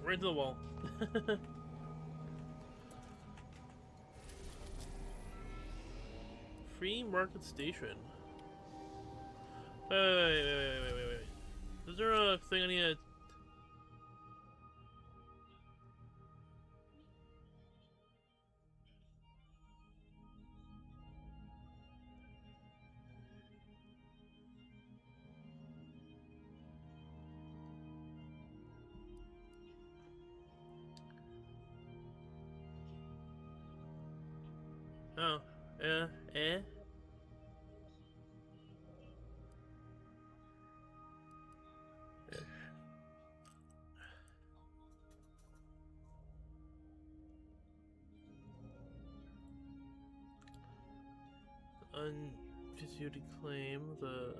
Right to the wall. Free Market Station. Wait. Is there a thing I need to... Oh, eh? Undisputed claim, the...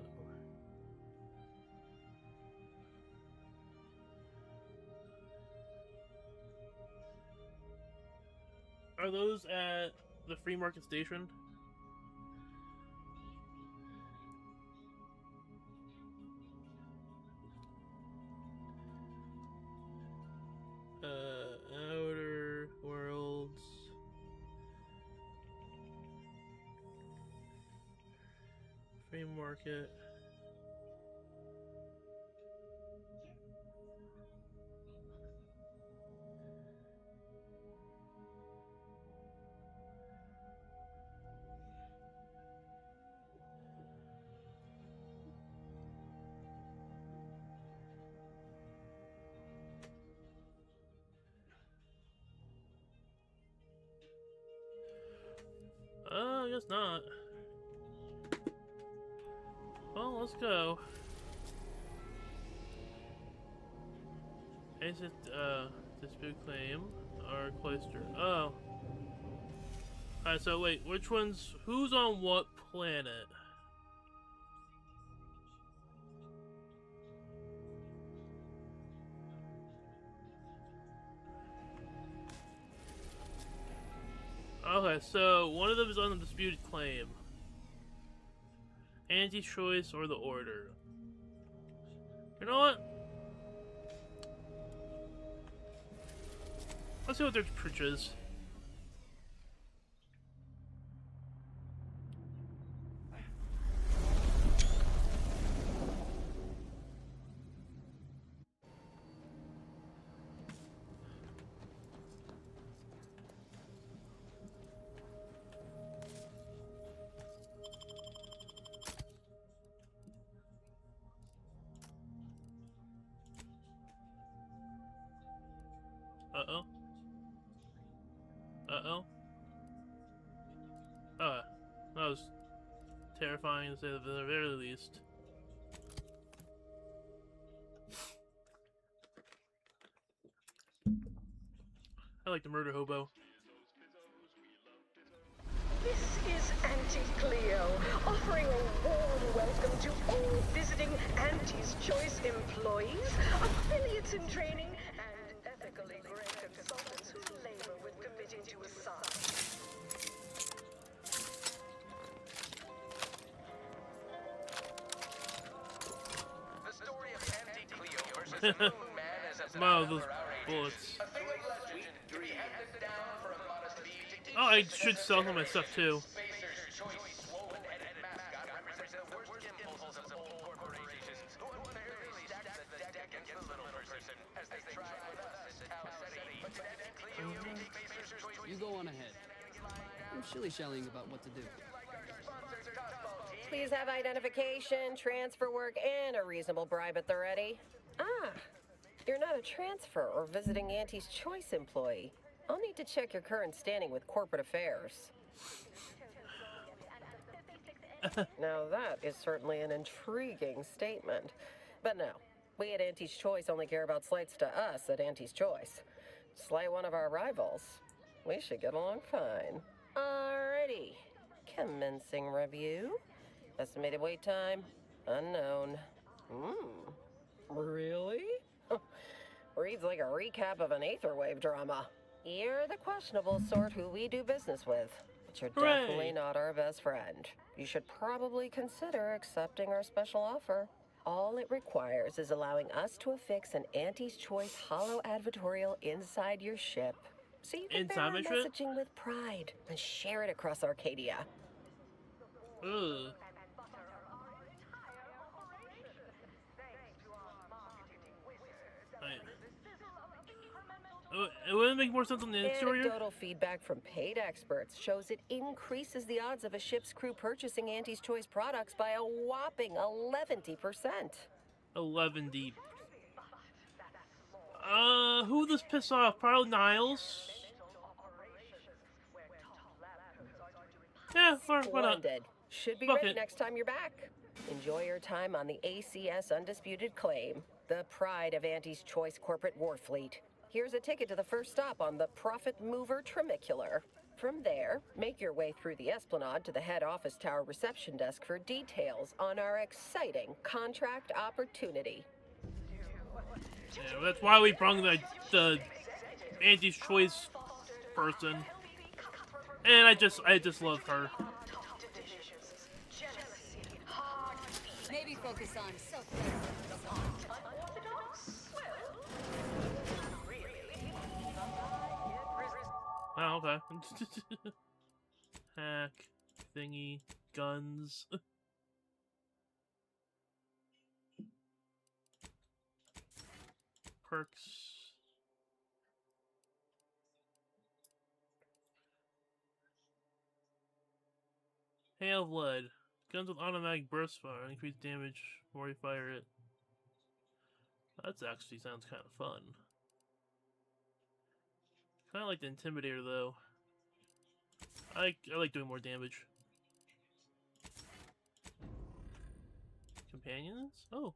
Are those at the Free Market Station? Outer Worlds... Free Market... I guess not. Well, let's go. Is it, dispute claim or Cloister? Oh. Alright, so wait, which one's... Who's on what planet? Okay, so one of them is on the disputed claim. Anti-choice or the order. You know what? Let's see what their pitch is. Uh-oh. Uh-oh. That was terrifying to say the very least. I like the murder hobo. This is Auntie Cleo, offering a warm welcome to all visiting Auntie's Choice employees, affiliates in training, and ethically great consultants who labor with committing to a science. The story of Auntie Cleo versus the Moon Man is a Wow, those bullets. Oh, I should sell some of my stuff too. You go on ahead. I'm shilly-shallying about what to do. Please have identification, transfer work, and a reasonable bribe at the ready. Ah, you're not a transfer or visiting Auntie's Choice employee. I'll need to check your current standing with corporate affairs. Now that is certainly an intriguing statement. But no, we at Auntie's Choice only care about slights to us at Auntie's Choice. Slight one of our rivals. We should get along fine. Alrighty. Commencing review. Estimated wait time, unknown. Really? Reads like a recap of an Aetherwave drama. You're the questionable sort who we do business with, but you're definitely not our best friend. You should probably consider accepting our special offer. All it requires is allowing us to affix an Auntie's Choice hollow advertorial inside your ship, so you can bear Inside our my ship? messaging with pride and share it across Arcadia. Ugh. Right. It wouldn't make more sense on the exterior? Anecdotal feedback from paid experts shows it increases the odds of a ship's crew purchasing Auntie's Choice products by a whopping 11%. 11 deep. Who this piss off? Probably Niles. Yeah, why not? Splendid. Should be Fuck ready it. next time you're back. Enjoy your time on the ACS Undisputed Claim, the pride of Auntie's Choice corporate war fleet. Here's a ticket to the first stop on the Profit Mover Trimicular. From there, make your way through the Esplanade to the head office tower reception desk for details on our exciting contract opportunity. Yeah, that's why we brung the Auntie's Choice person. And I just love her. Maybe focus on self-care. Oh, okay. Hack, thingy, guns. Perks. Hail of lead. Guns with automatic burst fire. Increase damage before you fire it. That actually sounds kind of fun. Kind of like the Intimidator, though. I like doing more damage. Companions? Oh.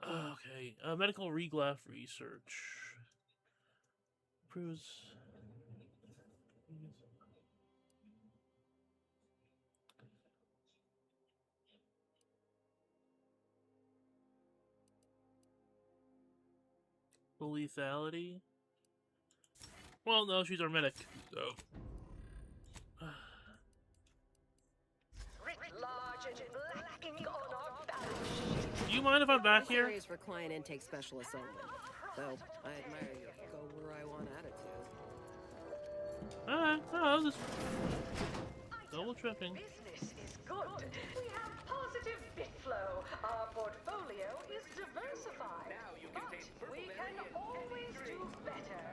Okay. Medical reglaph research. Proves. Lethality? Well, no, she's our medic, so. Do you mind if I'm back This here? area is for client intake specialists only. Though, I admire you. Go where I want attitude. Alright, no, I was just double tripping. Business is good. We have positive bit flow. Our portfolio is diversified. But we can always do better.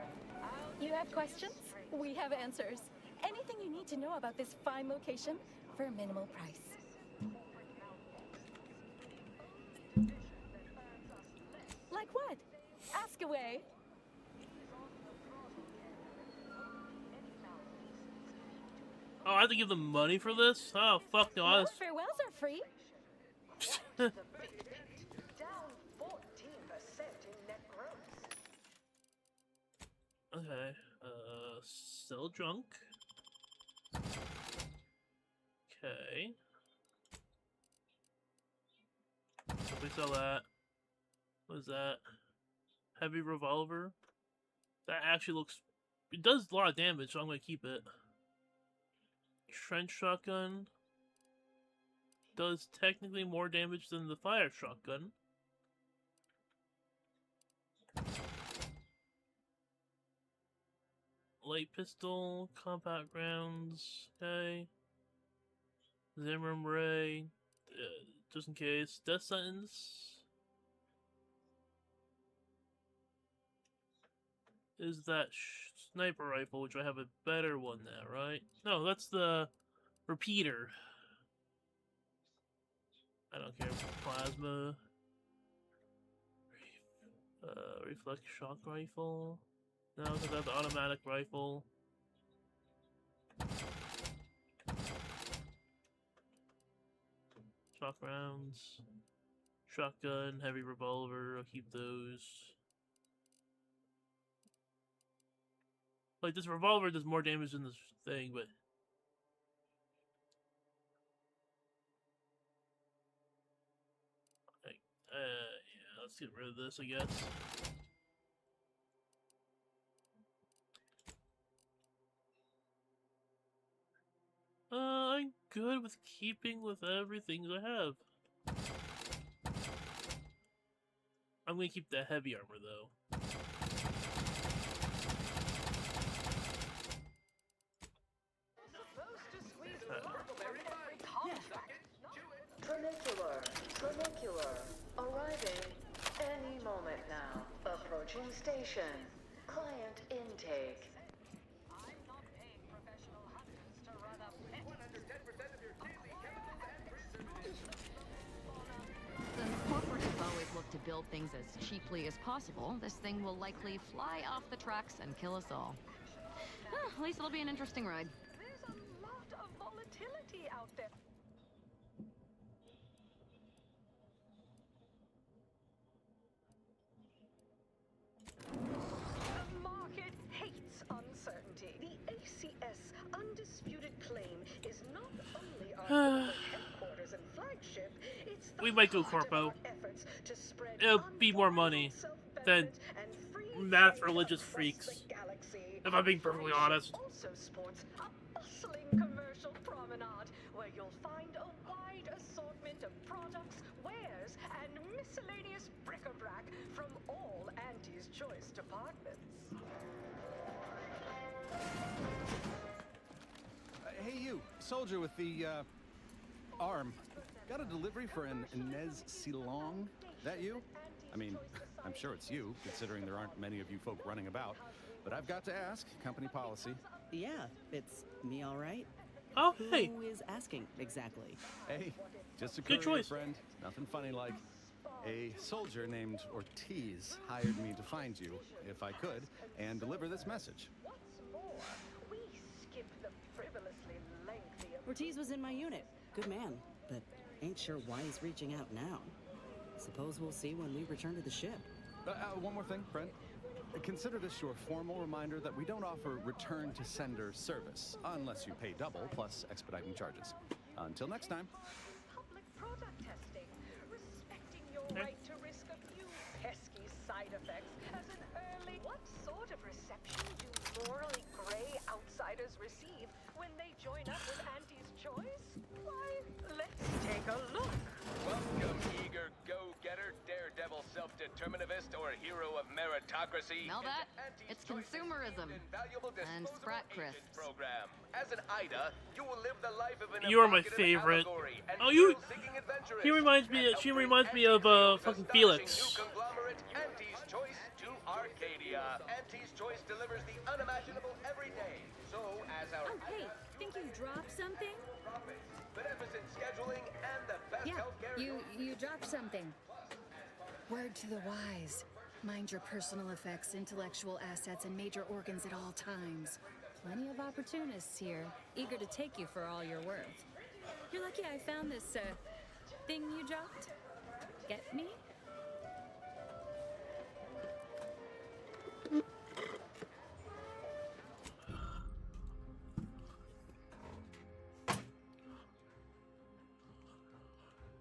You have questions? We have answers. Anything you need to know about this fine location for a minimal price. Like what? Ask away. Oh, I have to give them money for this? Oh, fuck no. Well, farewells are free. Down 14% in net growth. Okay, still drunk. Okay. We sell that. What is that? Heavy revolver. That actually looks... It does a lot of damage, so I'm gonna keep it. Trench shotgun. Does technically more damage than the fire shotgun. Light pistol, compact rounds, okay. Zimmerman ray, just in case. Death sentence. Is that sniper rifle, which I have a better one now, right? No, that's the repeater. I don't care. Plasma. Reflex shock rifle. No, because I have the automatic rifle. Shock rounds. Shotgun, heavy revolver, I'll keep those. Like, this revolver does more damage than this thing, but... Like, yeah, let's get rid of this, I guess. I'm good with keeping with everything I have. I'm gonna keep the heavy armor though. Supposed to squeeze love from every contract. Funicular. Arriving any moment now. Approaching station. Client intake. I'm not paying professional hunters to run a pet. 110% of your daily chemicals and preservatives. Since corporates always look to build things as cheaply as possible, this thing will likely fly off the tracks and kill us all. At least it'll be an interesting ride. There's a lot of volatility out there. The market hates uncertainty. The ACS Undisputed claim is not only our global headquarters and flagship, it's the We might go heart of corpo. our efforts to spread It'll be more money than self-betterment and free math trade religious across freaks. the galaxy. If I'm being perfectly honest. Also sports a bustling commercial promenade where you'll find a wide assortment of products, wares, and miscellaneous bric-a-brac from all Auntie's Choice departments. Hey you, soldier with the, arm. Got a delivery for an Inez Silong? That you? I mean, I'm sure it's you, considering there aren't many of you folk running about. But I've got to ask, company policy. Yeah, it's me, all right. Oh, hey. Who is asking exactly? Hey, just a Good courier choice. friend. Nothing funny like. A soldier named Ortiz hired me to find you, if I could, and deliver this message. What's more, we skip the frivolously lengthy. Ortiz was in my unit. Good man, but ain't sure why he's reaching out now. Suppose we'll see when we return to the ship. One more thing, friend. Consider this your formal reminder that we don't offer return to sender service, unless you pay double plus expediting charges. Until next time. Public product testing, respecting your right to risk a few pesky side effects as an early. What sort of reception do morally gray outsiders receive when they join up with Auntie's Choice? Why, let's take a look. Welcome, eager go-getter, daredevil, self-determinivist, or hero of meritocracy. Smell that? into Auntie's It's Choice's consumerism. invaluable And disposable Sprat agent crisps. program. As an Ida, you will live the life of an You are my evocative favorite. allegory and Oh, you- thrill-seeking adventurist He reminds me. that She help bring reminds me Auntie of Cleo's fucking astonishing Felix. new conglomerate, Auntie's Choice to Arcadia. Auntie's Choice delivers the unimaginable every day. So, as our Oh, hey, think you dropped something? profits, beneficent scheduling, and the best Yeah, healthcare. you dropped something. Word to the wise. Mind your personal effects, intellectual assets, and major organs at all times. Plenty of opportunists here, eager to take you for all you're worth. You're lucky I found this, thing you dropped. Get me?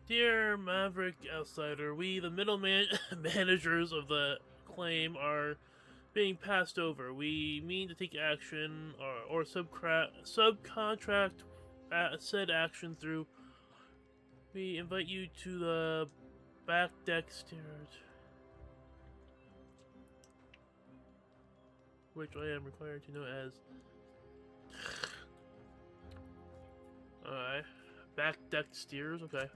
Dear Maverick Outsider, we, the middleman managers of the claim, are being passed over. We mean to take action or subcontract said action through. We invite you to the back deck stairs, which I am required to know as. Alright. Back deck steers, okay.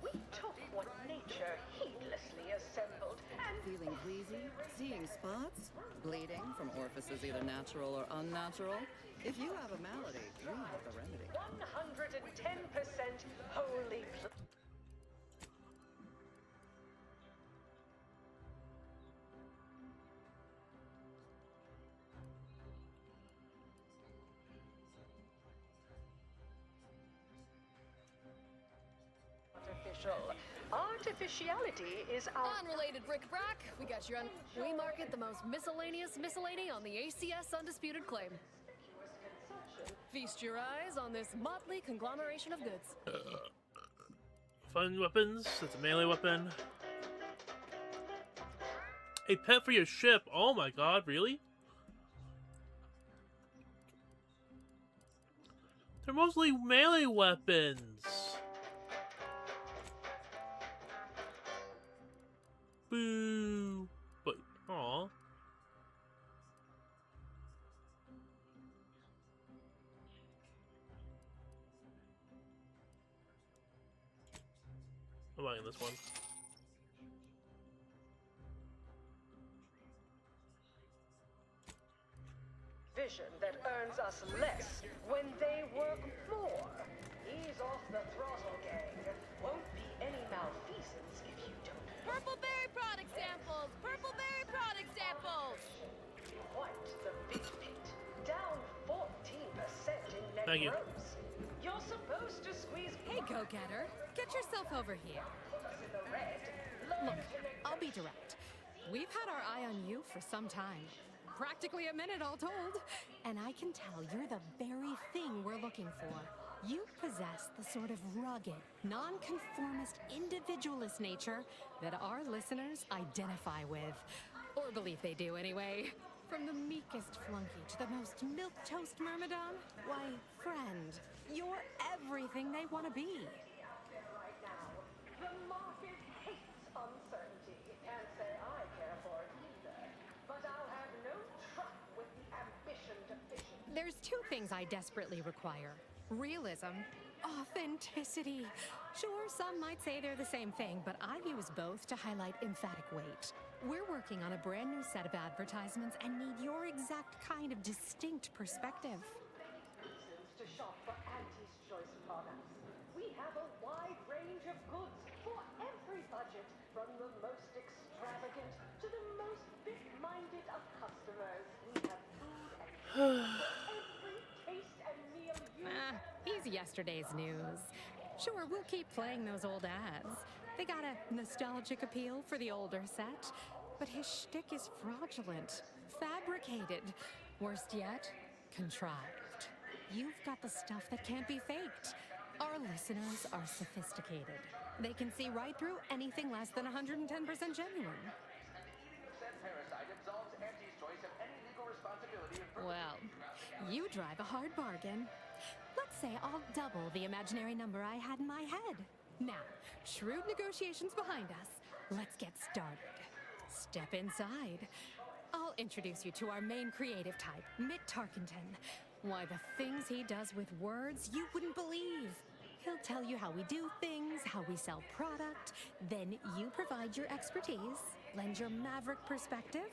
We took what nature heedlessly assembled and Feeling queasy? Seeing spots? Bleeding from orifices either natural or unnatural? If you have a malady, we have the remedy. 110% wholly artificial. Artificiality is our Unrelated bric-a-brac, we got you on. We market the most miscellaneous miscellany on the ACS Undisputed claim. Feast your eyes on this motley conglomeration of goods. Fun weapons. That's a melee weapon. A pet for your ship. Oh my god, really? They're mostly melee weapons. Boo! But, aw. I'm buying this one. Vision that earns us less when they work more. Ease off the throttle, gang. Won't be any malfeasance if you don't. Purple berry product samples! Purple berry product samples! Quite the big pit. Down 14% in net Thank you. gross. You're supposed to squeeze. Hey, go-getter. Get yourself over here. In the red. Look, I'll be direct. We've had our eye on you for some time. Practically a minute, all told. And I can tell you're the very thing we're looking for. You possess the sort of rugged, nonconformist, individualist nature that our listeners identify with. Or believe they do, anyway. From the meekest flunky to the most milquetoast myrmidon, why, friend, you're everything they want to be. Right now, the market hates uncertainty. Can't say I care for it either. But I'll have no truck with the ambition deficient. There's two things I desperately require. Realism, authenticity. Sure, some might say they're the same thing, but I use both to highlight emphatic weight. We're working on a brand new set of advertisements and need your exact kind of distinct perspective. Reasons to shop for Auntie's Choice products. We have a wide range of goods for every budget, from the most extravagant to the most bit-minded of customers. We have food and drink for every taste and meal you He's yesterday's news. Sure, we'll keep playing those old ads. They got a nostalgic appeal for the older set, but his shtick is fraudulent, fabricated. Worst yet, contrived. You've got the stuff that can't be faked. Our listeners are sophisticated. They can see right through anything less than 110% genuine. Said parasite absolves Auntie's Choice of any legal responsibility for. Well, you drive a hard bargain. Let's say I'll double the imaginary number I had in my head. Now, shrewd negotiations behind us. Let's get started. Step inside. I'll introduce you to our main creative type, Mitt Tarkenton. Why, the things he does with words you wouldn't believe. He'll tell you how we do things, how we sell product. Then you provide your expertise, lend your maverick perspective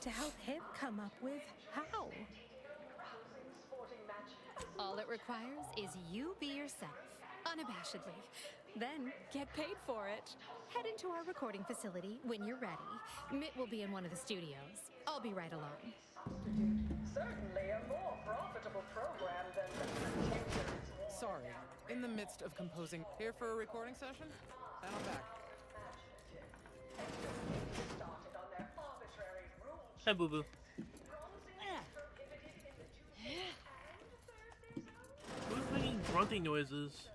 to help him come up with how. All it requires is you be yourself, unabashedly. Then get paid for it. Head into our recording facility when you're ready. Mitt will be in one of the studios. I'll be right along. Certainly a more profitable program than the Sorry, in the midst of composing. Here for a recording session? And I'm back. started on their arbitrary rules. Hey, boo boo. Who's making grunting noises?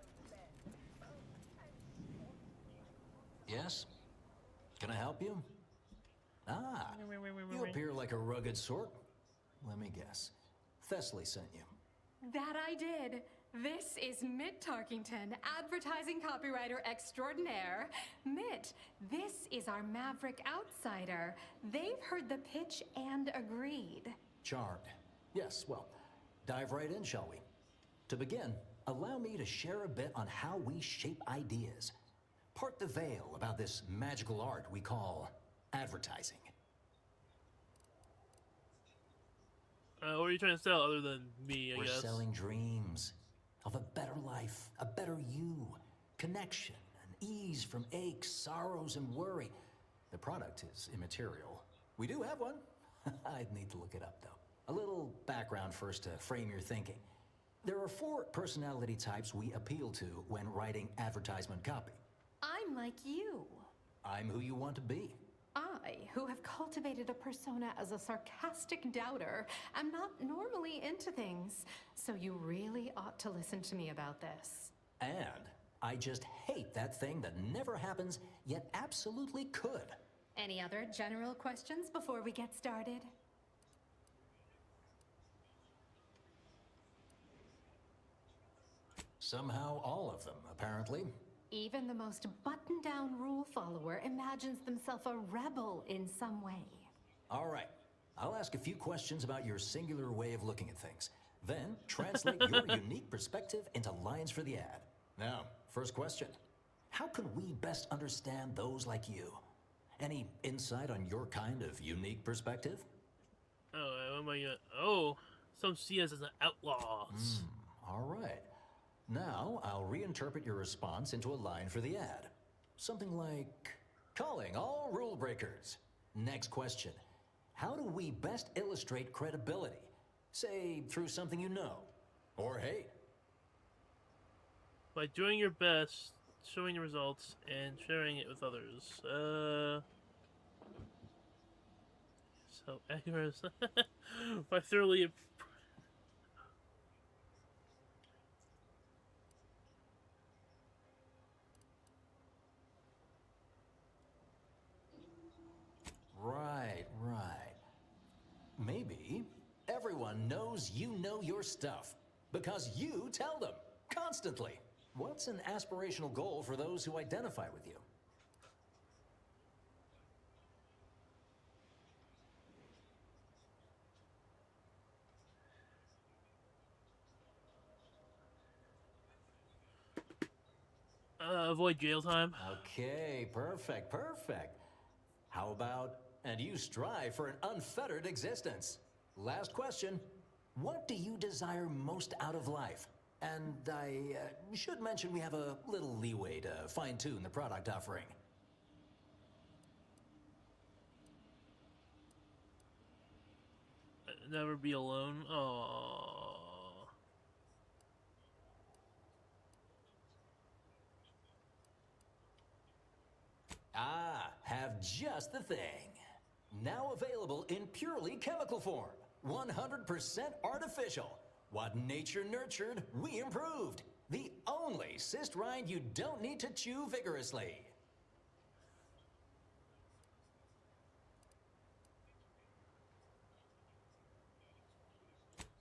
Yes? Can I help you? Ah, you appear like a rugged sort. Let me guess. Thessaly sent you. That I did. This is Mitt Tarkington, advertising copywriter extraordinaire. Mitt, this is our maverick outsider. They've heard the pitch and agreed. Charmed. Yes, well, dive right in, shall we? To begin, allow me to share a bit on how we shape ideas. Part the veil about this magical art we call advertising. What are you trying to sell other than me, I We're guess? selling dreams of a better life, a better you, connection, and ease from aches, sorrows, and worry. The product is immaterial. We do have one. I'd need to look it up, though. A little background first to frame your thinking. There are 4 personality types we appeal to when writing advertisement copy. I'm like you. I'm who you want to be. I, who have cultivated a persona as a sarcastic doubter, am not normally into things. So you really ought to listen to me about this. And I just hate that thing that never happens, yet absolutely could. Any other general questions before we get started? Somehow all of them, apparently. Even the most buttoned-down rule follower imagines themselves a rebel in some way. All right. I'll ask a few questions about your singular way of looking at things. Then translate your unique perspective into lines for the ad. Now, first question. How can we best understand those like you? Any insight on your kind of unique perspective? Oh, what am I gonna... Oh, some see us as an outlaws. All right. Now, I'll reinterpret your response into a line for the ad. Something like, calling all rule breakers. Next question. How do we best illustrate credibility? Say, through something you know, or hate. By doing your best, showing the results, and sharing it with others. So accurate. By thoroughly... Right. Maybe everyone knows you know your stuff because you tell them constantly. What's an aspirational goal for those who identify with you? Avoid jail time. Okay, perfect. How about, and you strive for an unfettered existence? Last question. What do you desire most out of life? And I should mention we have a little leeway to fine-tune the product offering. Never be alone. Aww. Have just the thing. Now available in purely chemical form. 100% artificial. What nature nurtured, we improved. The only cyst rind you don't need to chew vigorously.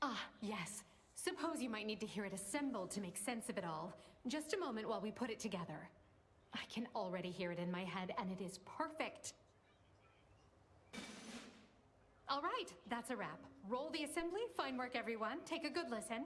Ah, yes. Suppose you might need to hear it assembled to make sense of it all. Just a moment while we put it together. I can already hear it in my head, and it is perfect. All right, that's a wrap. Roll the assembly. Fine work, everyone. Take a good listen.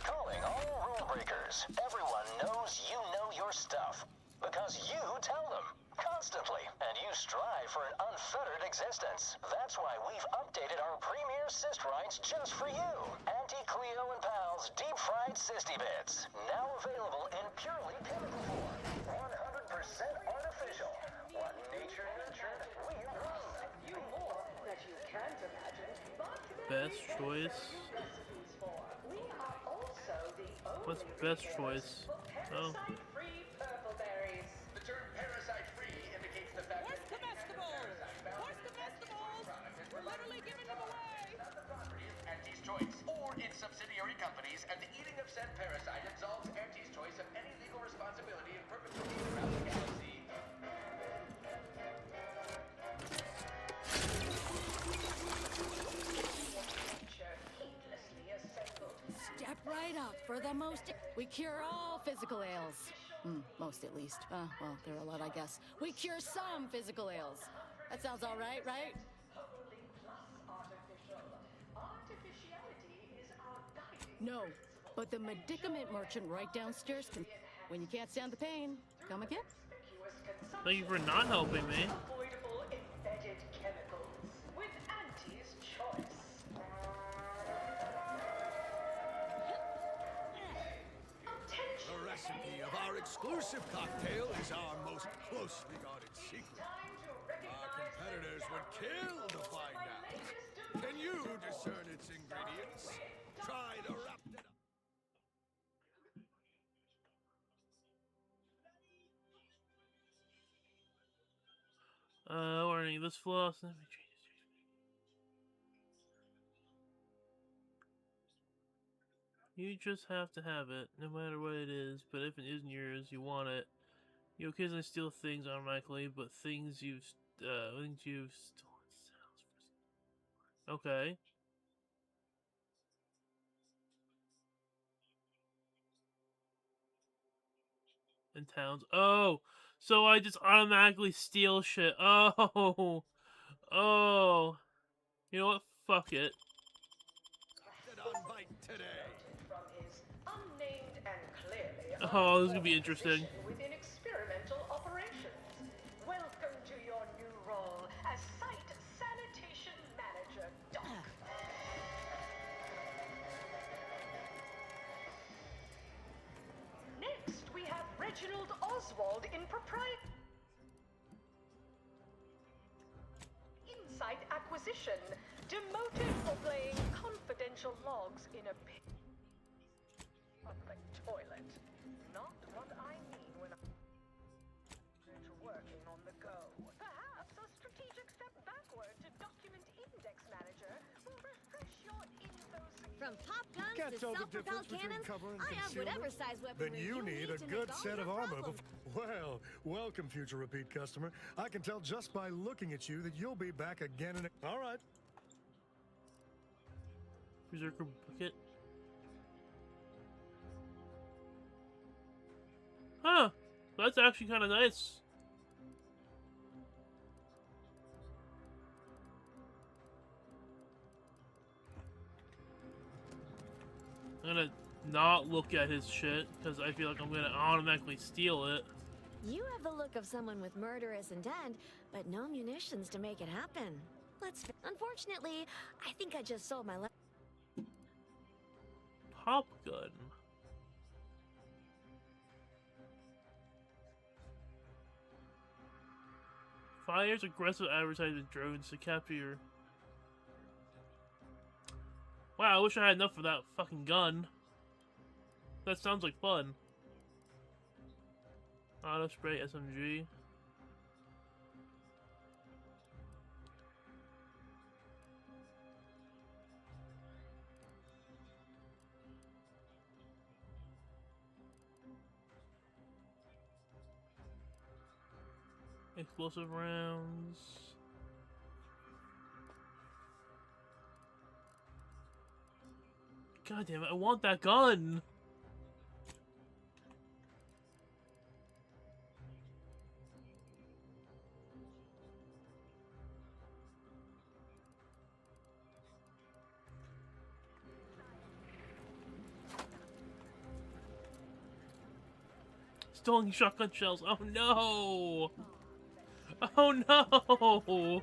Calling all rule breakers. Everyone knows you know your stuff. Because you tell them. Constantly. And you strive for an unfettered existence. That's why we've updated our premier cyst rinds just for you. Anti-Cleo and Pal's deep-fried cysty bits. Now available in purely chemical form. 100% artificial. What nature nurtured, we improved. You more that you can't imagine, but Best choice. we are also the What's only best retailers choice? for Oh. parasite-free purple berries. The term parasite-free indicates the fact Where's the that vegetables? Where's the vegetables? We're literally giving them away. not the property of Auntie's Choice or its subsidiary companies, and the eating of said parasite absolves Auntie's Choice of any legal responsibility in perpetuity throughout the galaxy. Heedlessly assembled. Step right up for the most. We cure all physical ails. Most at least. Well, there are a lot, I guess. We cure some physical ails. That sounds all right, right? Totally plus artificial. Artificiality is our guiding No, but the medicament merchant right downstairs can. When you can't stand the pain, come again. conspicuous consumption. Thank you for not helping me. Avoidable embedded chemicals with Auntie's Choice. Attention. The recipe of our exclusive cocktail is our most closely guarded secret. Time to Our recognize competitors would kill to find out. Can you discern its ingredients? Try the wrap it up. Warning, this floss. You just have to have it, no matter what it is, but if it isn't yours, you want it. You occasionally steal things automatically, but things you've stolen sells for... Okay. in towns. Oh, so I just automatically steal shit. Oh, oh. You know what? Fuck it. From his unnamed and clearly Oh, this is gonna be interesting. within experimental operations. Welcome to your new role as Site Sanitation Manager, Doc. Next, we have Reginald Oswald in proprietary Insight Acquisition, demoted for playing confidential logs in a public toilet. Not what I mean when I'm working on the go. Perhaps a strategic step backward to Document Index Manager will refresh your info. From pop guns Can't to tell the self-propelled difference between cannons, cover and I have whatever concealment? size weaponry Then you need a to good make all set your of armor. problems. Well, welcome, future repeat customer. I can tell just by looking at you that you'll be back again and all right. Berserker bucket. Huh. That's actually kind of nice. I'm gonna not look at his shit, because I feel like I'm gonna automatically steal it. You have the look of someone with murderous intent, but no munitions to make it happen. Unfortunately, I think I just sold my Pop gun. Fires aggressive advertisement drones to capture your... Wow, I wish I had enough for that fucking gun. That sounds like fun. Auto spray SMG. Explosive rounds. God damn it, I want that gun! Stolen shotgun shells, oh no! Oh no!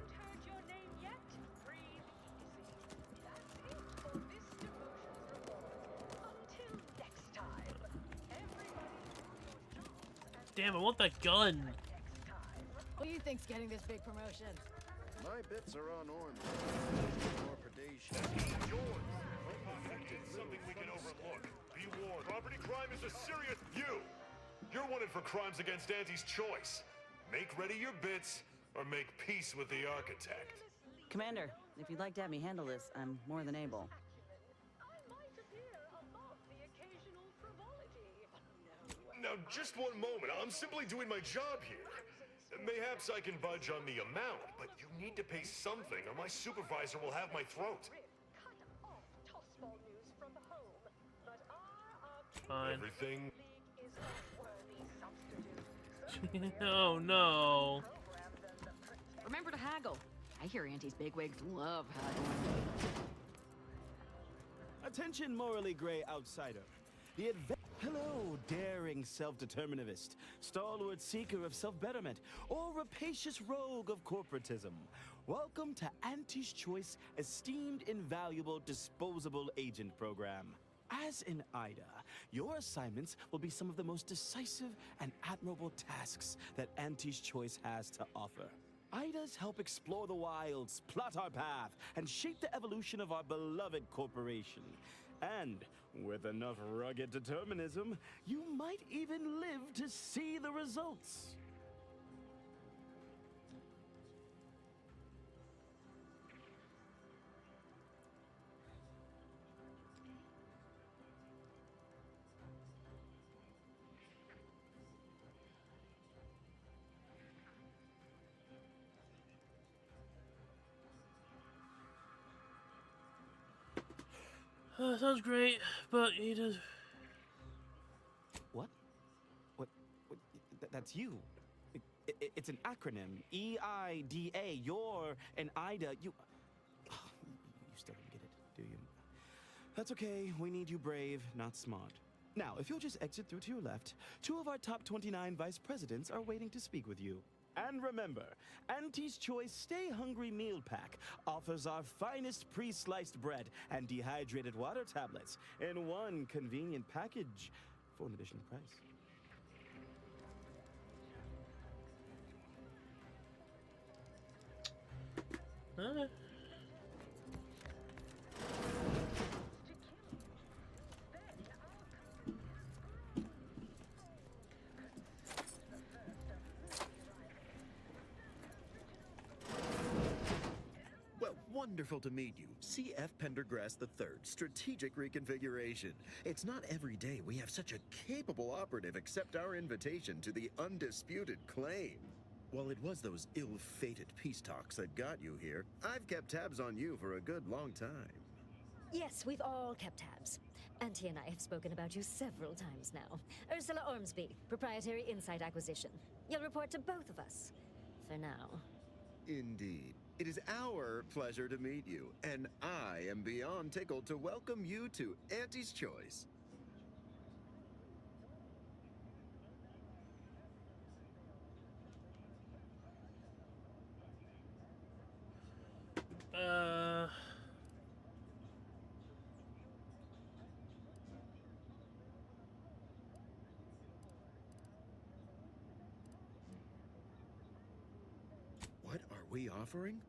Damn, I want that gun! What do you think's getting this big promotion? My bits are unarmed. More predation. Something we can overlook. Be warned. Property crime is a serious... You're wanted for crimes against Auntie's choice. Make ready your bits, or make peace with the architect. Commander, if you'd like to have me handle this, I'm more than able. Now, just one moment. I'm simply doing my job here. Mayhaps I can budge on the amount, but you need to pay something, or my supervisor will have my throat. Fine. Everything... Oh no. Remember to haggle. I hear Auntie's bigwigs love haggling. Attention, morally gray outsider. Hello, daring self-determinivist, stalwart seeker of self-betterment, or rapacious rogue of corporatism. Welcome to Auntie's Choice Esteemed Invaluable Disposable Agent Program. As in IDA, your assignments will be some of the most decisive and admirable tasks that Auntie's Choice has to offer. IDAs help explore the wilds, plot our path, and shape the evolution of our beloved corporation. And with enough rugged determinism, you might even live to see the results. Sounds great, but he does... What? that's you. It's an acronym. EIDA. You're an IDA. You still don't get it, do you? That's okay. We need you brave, not smart. Now, if you'll just exit through to your left, 2 of our top 29 vice presidents are waiting to speak with you. And remember, Auntie's Choice Stay Hungry Meal Pack offers our finest pre-sliced bread and dehydrated water tablets in one convenient package for an additional price. Well, wonderful to meet you. C.F. Pendergrass III, Strategic Reconfiguration. It's not every day we have such a capable operative accept our invitation to the Undisputed claim. While it was those ill-fated peace talks that got you here, I've kept tabs on you for a good long time. Yes, we've all kept tabs. Auntie and I have spoken about you several times now. Ursula Ormsby, Proprietary Insight Acquisition. You'll report to both of us. For now. Indeed. It is our pleasure to meet you, and I am beyond tickled to welcome you to Auntie's Choice. What are we offering?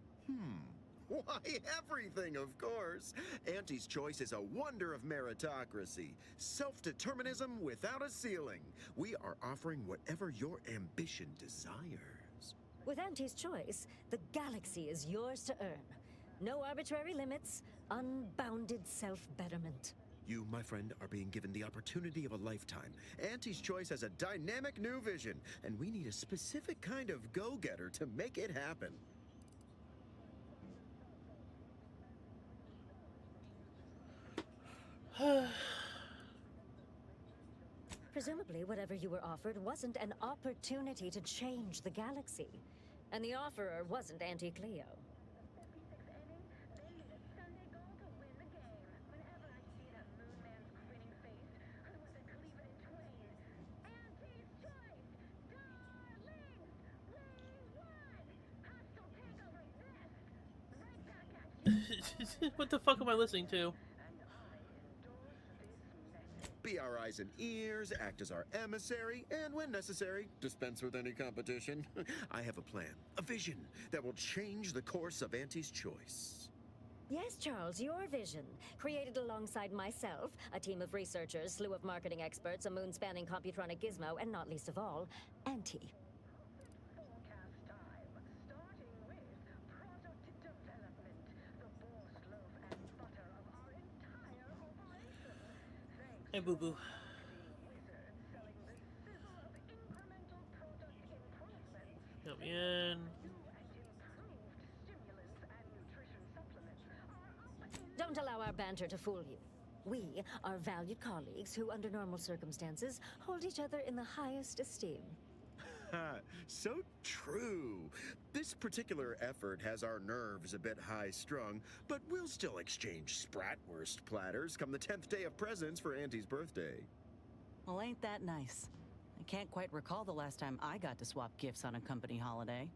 Why, everything, of course. Auntie's Choice is a wonder of meritocracy. Self-determinism without a ceiling. We are offering whatever your ambition desires. With Auntie's Choice, the galaxy is yours to earn. No arbitrary limits, unbounded self-betterment. You, my friend, are being given the opportunity of a lifetime. Auntie's Choice has a dynamic new vision, and we need a specific kind of go-getter to make it happen. Presumably, whatever you were offered wasn't an opportunity to change the galaxy. And the offerer wasn't Auntie Cleo. What the fuck am I listening to? Be our eyes and ears, act as our emissary, and when necessary, dispense with any competition. I have a plan, a vision that will change the course of Auntie's Choice. Yes, Charles, your vision. Created alongside myself, a team of researchers, slew of marketing experts, a moon-spanning computronic gizmo, and not least of all, Auntie. Hey, boo-boo. Let me in. Don't allow our banter to fool you. We are valued colleagues who, under normal circumstances, hold each other in the highest esteem. So true. This particular effort has our nerves a bit high-strung, but we'll still exchange Spratwurst platters come the 10th day of presents for Auntie's birthday. Well, ain't that nice? I can't quite recall the last time I got to swap gifts on a company holiday.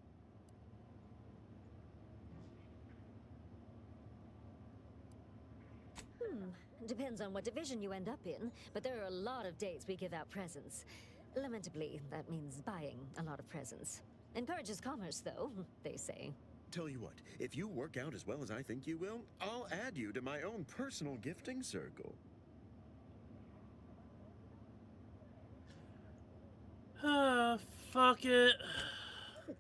Depends on what division you end up in, but there are a lot of days we give out presents. Lamentably, that means buying a lot of presents. Encourages commerce, though, they say. Tell you what, if you work out as well as I think you will, I'll add you to my own personal gifting circle. Fuck it.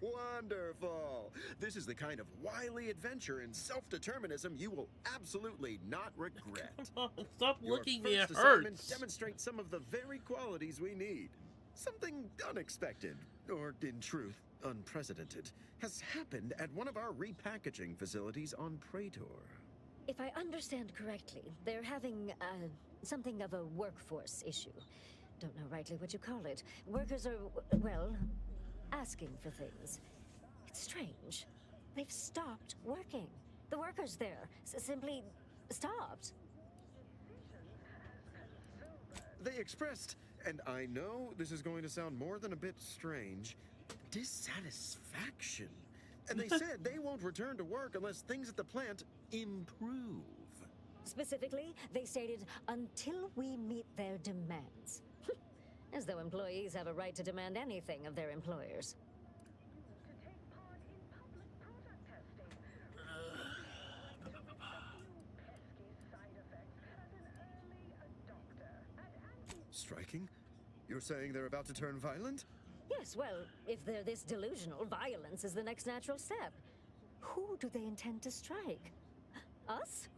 Wonderful. This is the kind of wily adventure in self-determinism you will absolutely not regret. Come on, stop looking, Your it first assignment hurts. demonstrates some of the very qualities we need. Something unexpected, or in truth, unprecedented, has happened at one of our repackaging facilities on Praetor. If I understand correctly, they're having, something of a workforce issue. don't know rightly what you call it. Workers are, well, asking for things. It's strange. They've stopped working. The workers there simply stopped. They expressed, and I know this is going to sound more than a bit strange, dissatisfaction. And they said they won't return to work unless things at the plant improve. Specifically, they stated, until we meet their demands. As though employees have a right to demand anything of their employers. Striking? You're saying they're about to turn violent? Yes, well, if they're this delusional, violence is the next natural step. Who do they intend to strike? Us?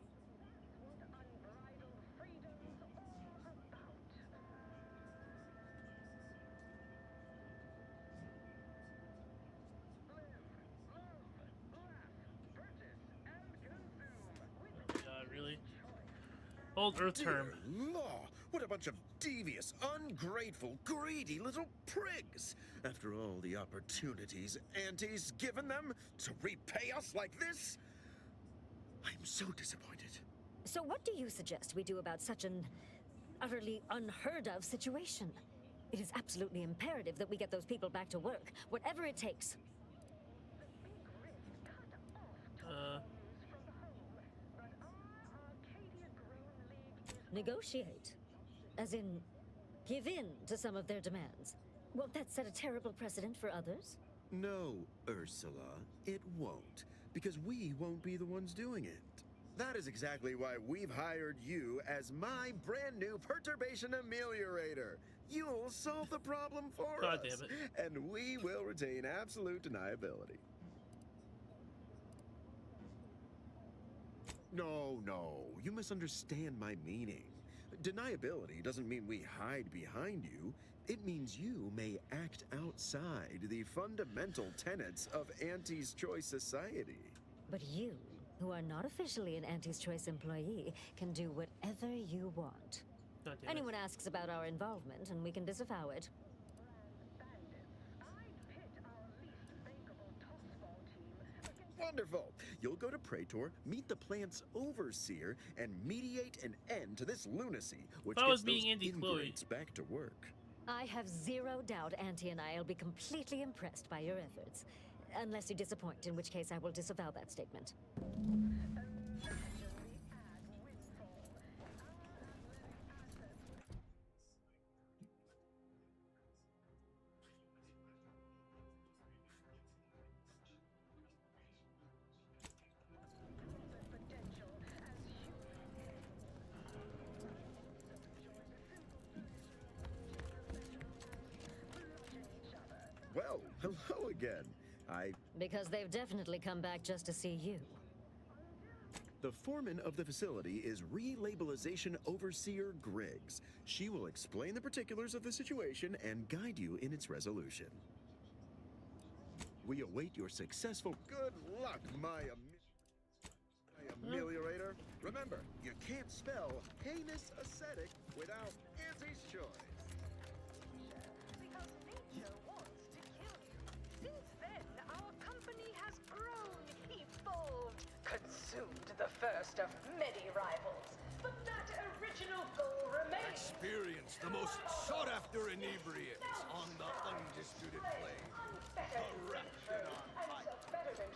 Really? Old Earth term. Dear law, what a bunch of devious, ungrateful, greedy little prigs! After all the opportunities Auntie's given them to repay us like this, I'm so disappointed. So what do you suggest we do about such an utterly unheard of situation? It is absolutely imperative that we get those people back to work, whatever it takes. Negotiate. As in, give in to some of their demands. Won't that set a terrible precedent for others? No, Ursula, it won't. Because we won't be the ones doing it. That is exactly why we've hired you as my brand new perturbation ameliorator. You'll solve the problem for God us. damn it. And we will retain absolute deniability. No, you misunderstand my meaning. Deniability doesn't mean we hide behind you. It means you may act outside the fundamental tenets of Auntie's Choice Society. But you, who are not officially an Auntie's Choice employee, can do whatever you want. Anyone asks about our involvement, and we can disavow it. Wonderful! You'll go to Praetor, meet the plant's overseer, and mediate an end to this lunacy, which That was gets those being anti-Chloe. ingrates back to work. I have zero doubt Auntie and I will be completely impressed by your efforts. Unless you disappoint, in which case I will disavow that statement. Well, hello again. Because they've definitely come back just to see you. The foreman of the facility is Relabelization Overseer Griggs. She will explain the particulars of the situation and guide you in its resolution. We await your successful good luck, my ameliorator. Remember, you can't spell heinous ascetic without Auntie's Choice. Because nature wants to kill you. Since then, our company has grown, evolved, consumed the first of many rivals. But that original goal remains. Experience the most sought-after inebriates on the Undisputed Plane. Corruption on fire.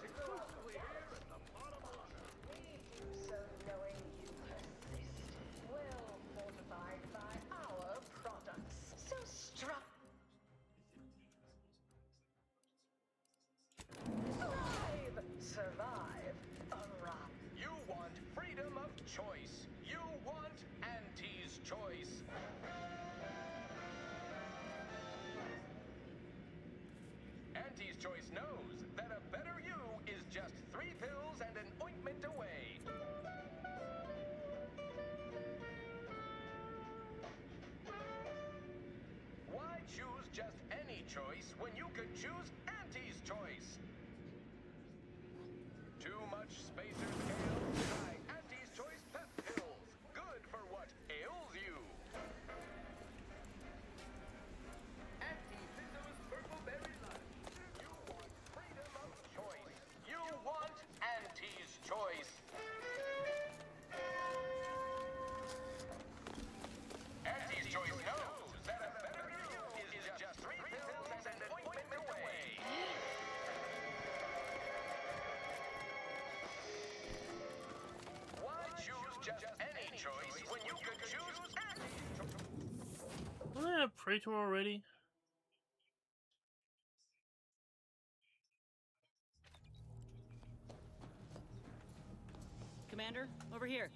Exclusively here at the bottom line. We do so knowing you persist. Well fortified by our products. So strong. Thrive! Survive! Arrive! You want freedom of choice. You want Auntie's Choice. Auntie's Choice knows that a better you is just 3 pills and an ointment away. Why choose just any choice when you could choose Auntie's Choice? Too much Spacer's Ale? Try Auntie's Choice Pep Pills. Good for what ails you. just any choice when you could choose Don't I have Praetor already? Commander, over here.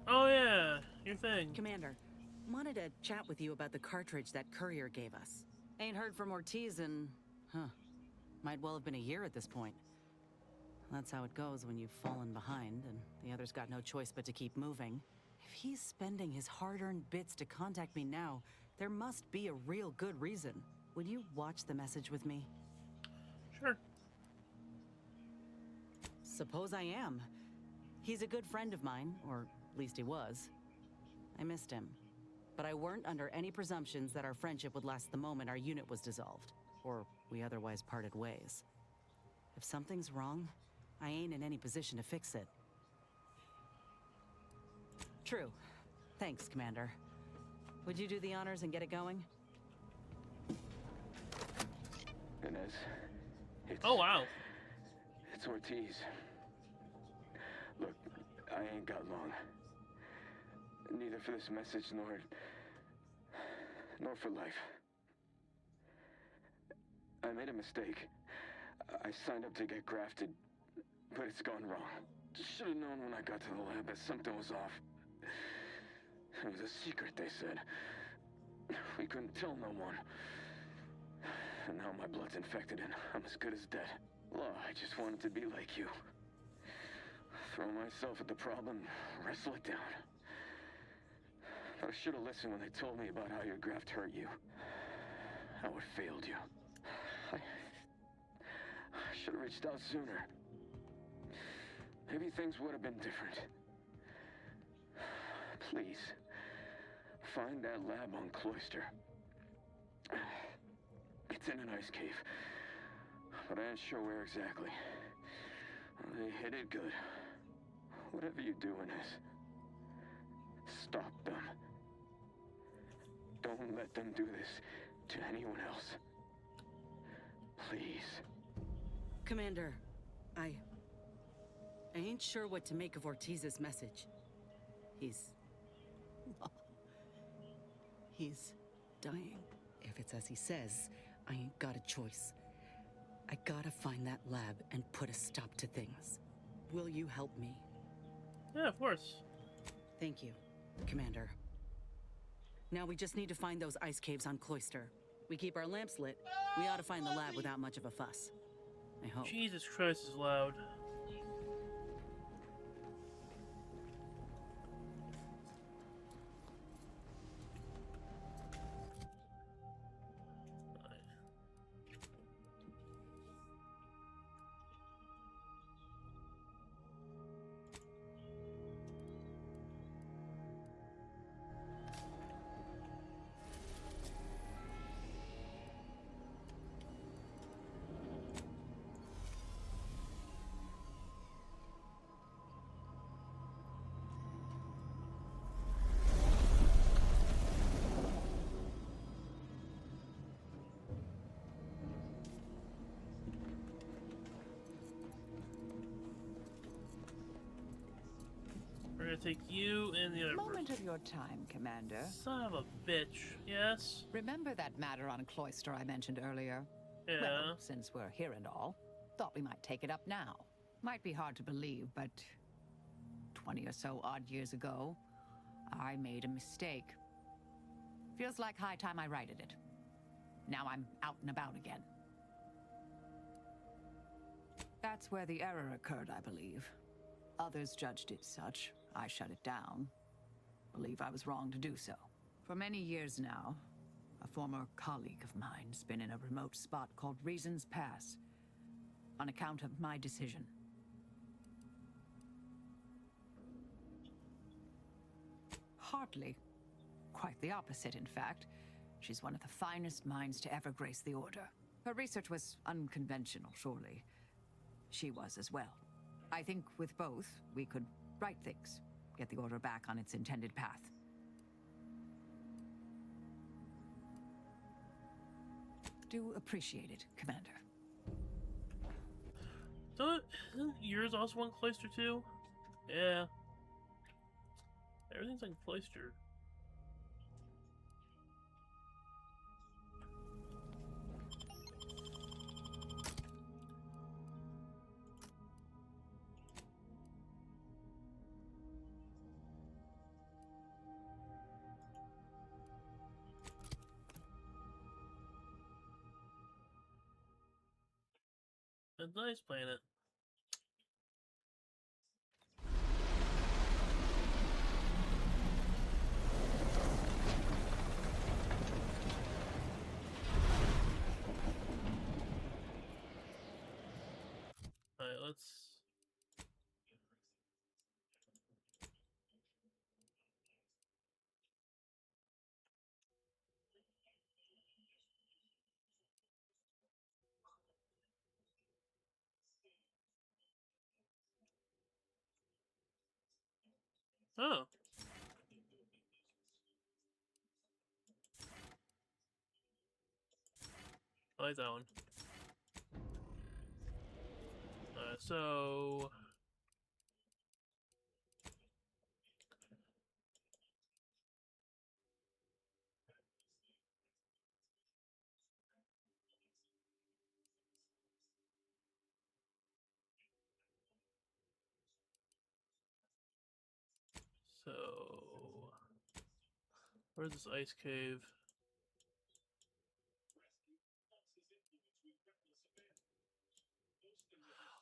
Oh yeah, your thing. Commander, wanted to chat with you about the cartridge that courier gave us. Ain't heard from Ortiz in, might well have been a year at this point. That's how it goes when you've fallen behind and the other's got no choice but to keep moving. If he's spending his hard-earned bits to contact me now, there must be a real good reason. Would you watch the message with me? Sure. Suppose I am. He's a good friend of mine, or at least he was. I missed him. But I weren't under any presumptions that our friendship would last the moment our unit was dissolved, or we otherwise parted ways. If something's wrong, I ain't in any position to fix it. True. Thanks, Commander. Would you do the honors and get it going? Inez, oh wow. It's Ortiz. Look, I ain't got long. Neither for this message nor for life. I made a mistake. I signed up to get grafted, but it's gone wrong. Should have known when I got to the lab that something was off. It was a secret, they said. We couldn't tell no one. And now my blood's infected and I'm as good as dead. Well, I just wanted to be like you. Throw myself at the problem, wrestle it down. But I should have listened when they told me about how your graft hurt you. How it failed you. I should have reached out sooner. Maybe things would have been different. Please, find that lab on Cloister. It's in an ice cave, but I ain't sure where exactly. They hid it good. Whatever you do, Inez, stop them. Don't let them do this to anyone else. Please. Commander, I ain't sure what to make of Ortiz's message. He's dying. If it's as he says, I ain't got a choice. I gotta find that lab and put a stop to things. Will you help me? Yeah, of course. Thank you, Commander. Now we just need to find those ice caves on Cloister. We keep our lamps lit, we ought to find the lab without much of a fuss. I hope. Jesus Christ is loud. We're gonna take you and the other Moment of your time, Commander. Son of a bitch. Yes? Remember that matter on Cloister I mentioned earlier? Yeah. Well, since we're here and all, thought we might take it up now. Might be hard to believe, but 20 or so odd years ago, I made a mistake. Feels like high time I righted it. Now I'm out and about again. That's where the error occurred, I believe. Others judged it such. I shut it down. Believe I was wrong to do so. For many years now, a former colleague of mine's been in a remote spot called Reasons Pass, on account of my decision. Hardly. Quite the opposite, in fact. She's one of the finest minds to ever grace the Order. Her research was unconventional, surely. She was as well. I think with both, we could right things, get the Order back on its intended path. Do appreciate it, Commander. Isn't yours also on Cloister too? Yeah. Everything's like Cloister. A nice planet. Alright, let's... Oh. I like that one. So... So... Where's this ice cave?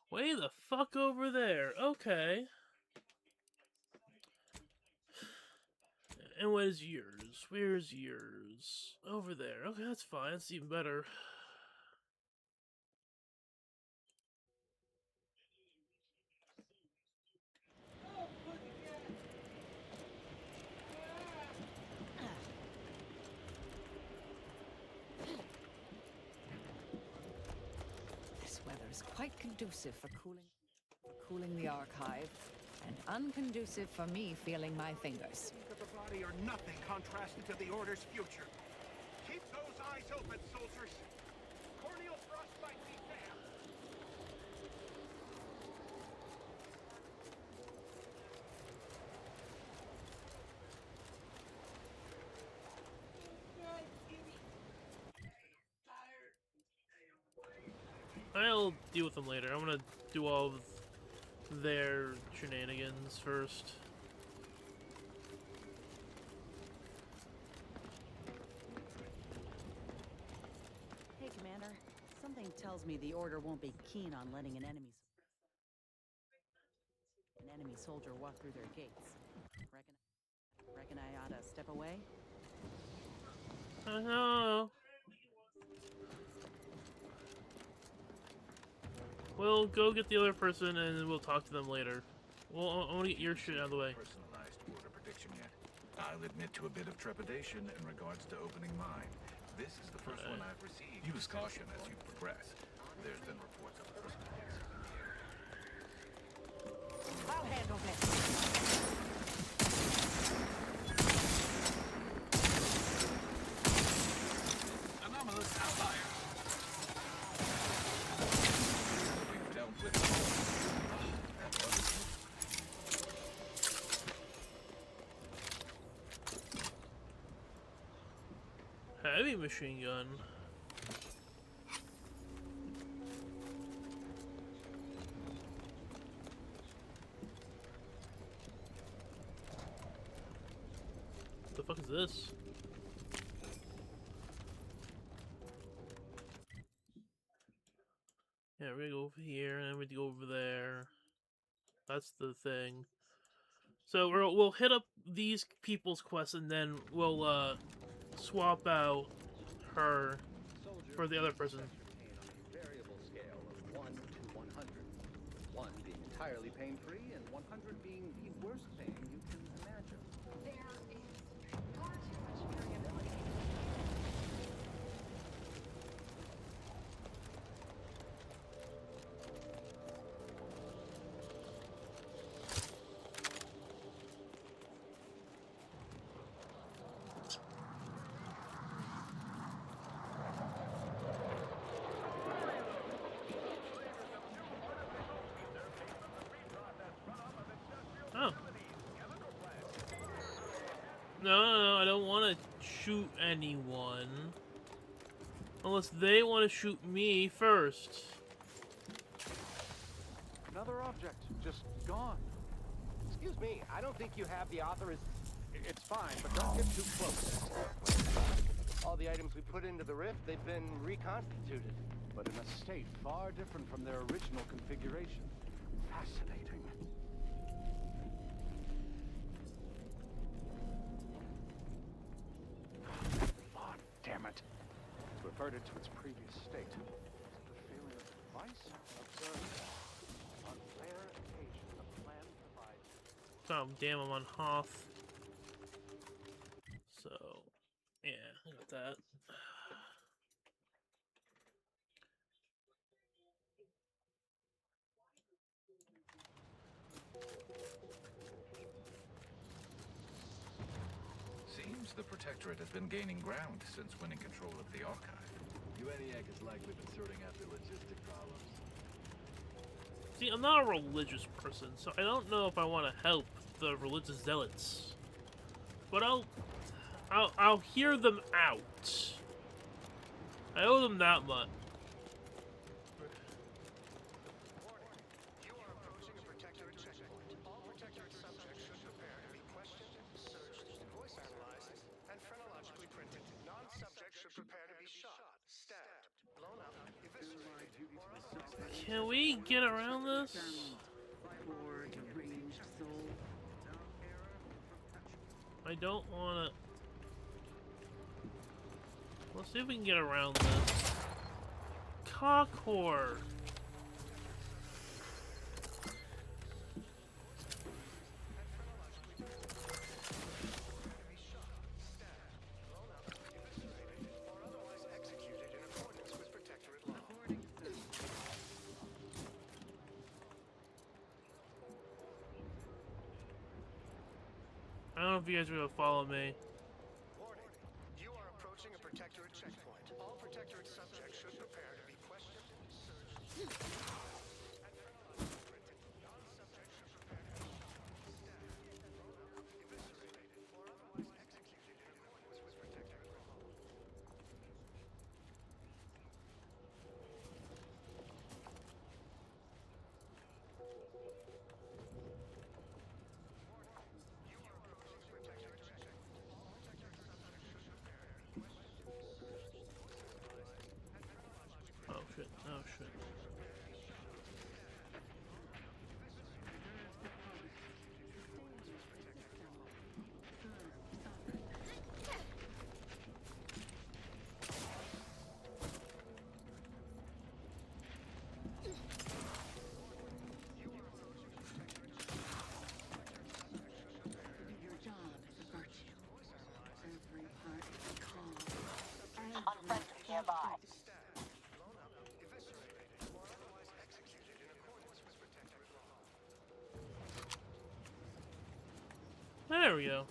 Way the fuck over there. Okay. And what is yours? Where's yours? Over there. Okay, that's fine. That's even better. This weather is quite conducive for cooling the archive, and unconducive for me feeling my fingers. Of the body are nothing contrasted to the Order's future. Keep those eyes open, soldiers. Corneal frostbite be fair. I'll deal with them later. I'm gonna do all of their shenanigans first. Hey, Commander. Something tells me the Order won't be keen on letting an enemy soldier walk through their gates. Reckon I ought to step away? No. We'll go get the other person and we'll talk to them later. Well, I want to get your shit out of the way. Personalized order prediction yet. I'll admit to a bit of trepidation in regards to opening mine. This is the first one I've received. Use caution as you progress. There's been reports of personal cases in the area. I'll handle this. Anomalous outlier. We've dealt with that was Heavy machine gun. What the fuck is this? Yeah, we're gonna go over here and then we go over there. That's the thing. So we'll hit up these people's quests and then we'll swap out her for the other person. Variable scale of 1 to 100. 1 being entirely pain-free and 100 being the worst pain you can imagine. There is far too much variability. Oh. No, I don't want to shoot anyone. Unless they want to shoot me first. Another object, just gone. Excuse me, I don't think you have the authorization. It's fine, but don't get too close. All the items we put into the rift, they've been reconstituted. But in a state far different from their original configuration. Fascinating. Oh, damn it. It's reverted to its previous state. The failure of the device observed. On rare occasion, the plan provides. Oh, damn, I'm on Hoth. So, yeah, I got that. Seems the Protectorate has been gaining ground since winning control of the archive. UNEAC is likely been sorting out the logistic problems. See, I'm not a religious person, so I don't know if I want to help the religious zealots. But I'll hear them out. I owe them that much. You are approaching a Protectorate checkpoint. All Protectorate subjects should prepare to be questioned, searched, voice analyzed, and phrenologically printed. Non-subjects should prepare to be shot, stabbed, blown up, eviscerated, or otherwise... Can we get around this? I don't want to... Let's see if we can get around this. Cockhor! I don't know if you guys are gonna follow me. Warning. You are approaching a Protectorate checkpoint. All Protectorate subjects should prepare to be questioned, searched, and phrenologically printed. Non-subjects should prepare to be shot, stabbed, blown up, eviscerated, or otherwise executed in accordance with Protectorate law. Oh shit, oh shit. Your job is a virtue. Every part is a call. Unfriendly nearby. There we go.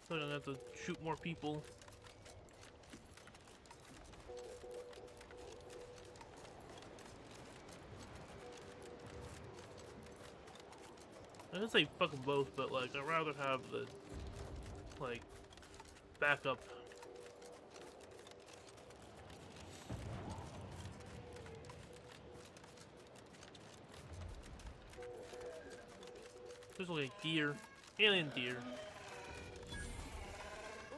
So I'm gonna have to shoot more people. I didn't say fucking both, but like I'd rather have the like backup. There's like deer, alien deer.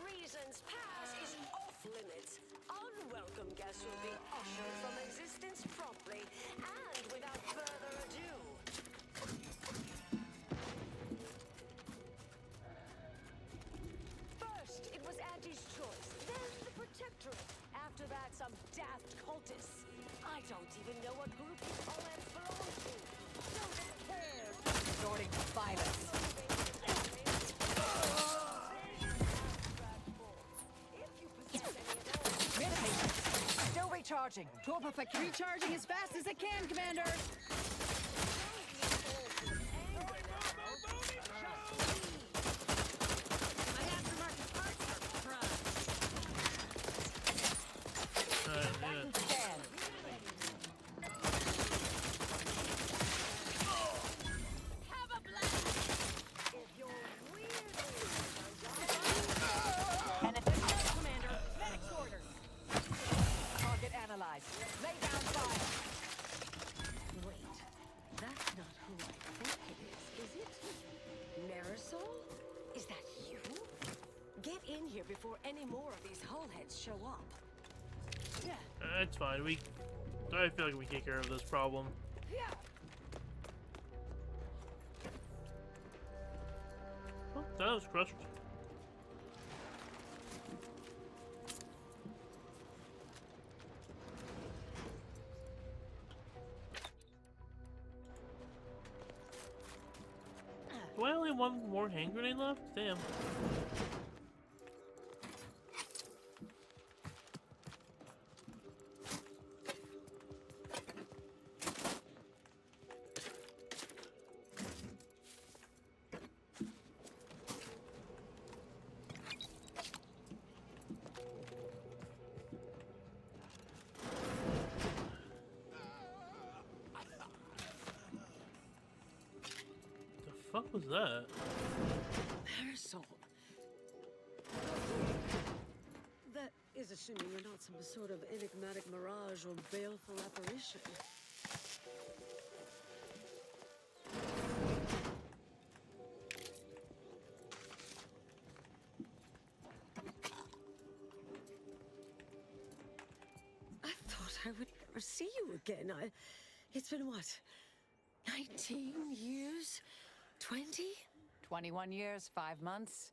Reason's past is off limits. Unwelcome guests will be ushered from existence promptly and without further ado. First, it was Auntie's choice, then the Protectorate. After that, some daft cultists. I don't even know what group these Oleds belong to. Don't care. Resorting to violence. Still recharging. Tool perfect. Recharging as fast as it can, Commander. here before any more of these hullheads show up. Yeah. It's fine. I feel like we take care of this problem. Yeah. Oh, that was crushed. Do I only have one more hand grenade left? Damn. What the fuck was that? Marisol. That is assuming you're not some sort of enigmatic mirage or baleful apparition. I thought I would never see you again. It's been what? 19 years? 20? 21 years, 5 months,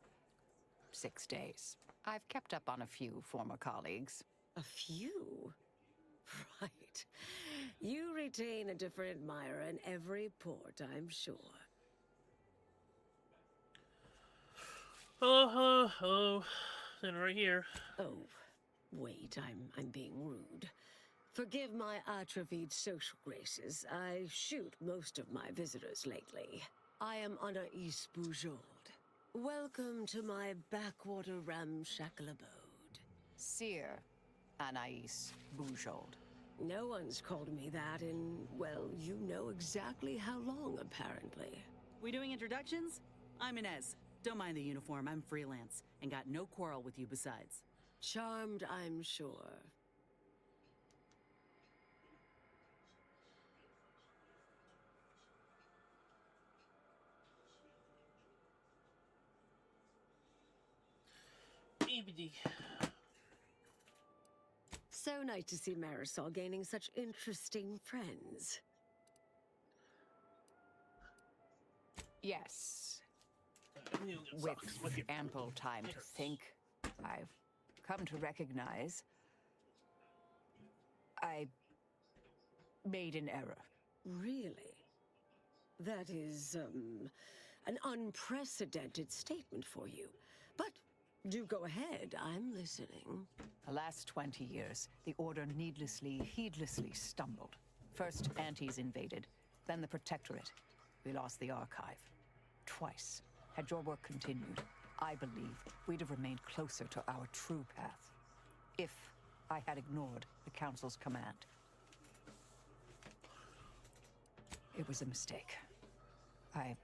6 days. I've kept up on a few former colleagues. A few? Right. You retain a different admirer in every port, I'm sure. Hello, hello, hello. Sitting right here. Oh, wait, I'm being rude. Forgive my atrophied social graces. I shoot most of my visitors lately. I am Anais Bujold. Welcome to my backwater ramshackle abode. Seer Anais Bujold. No one's called me that in, well, you know exactly how long, apparently. We doing introductions? I'm Inez. Don't mind the uniform, I'm freelance, and got no quarrel with you besides. Charmed, I'm sure. EBD. So nice to see Marisol gaining such interesting friends. Yes. With ample time to think, I've come to recognize I made an error. Really? That is, an unprecedented statement for you. But do go ahead, I'm listening. The last 20 years, the Order heedlessly stumbled. First, Antes invaded, then the Protectorate. We lost the Archive. Twice. Had your work continued, I believe we'd have remained closer to our true path. If I had ignored the Council's command. It was a mistake. I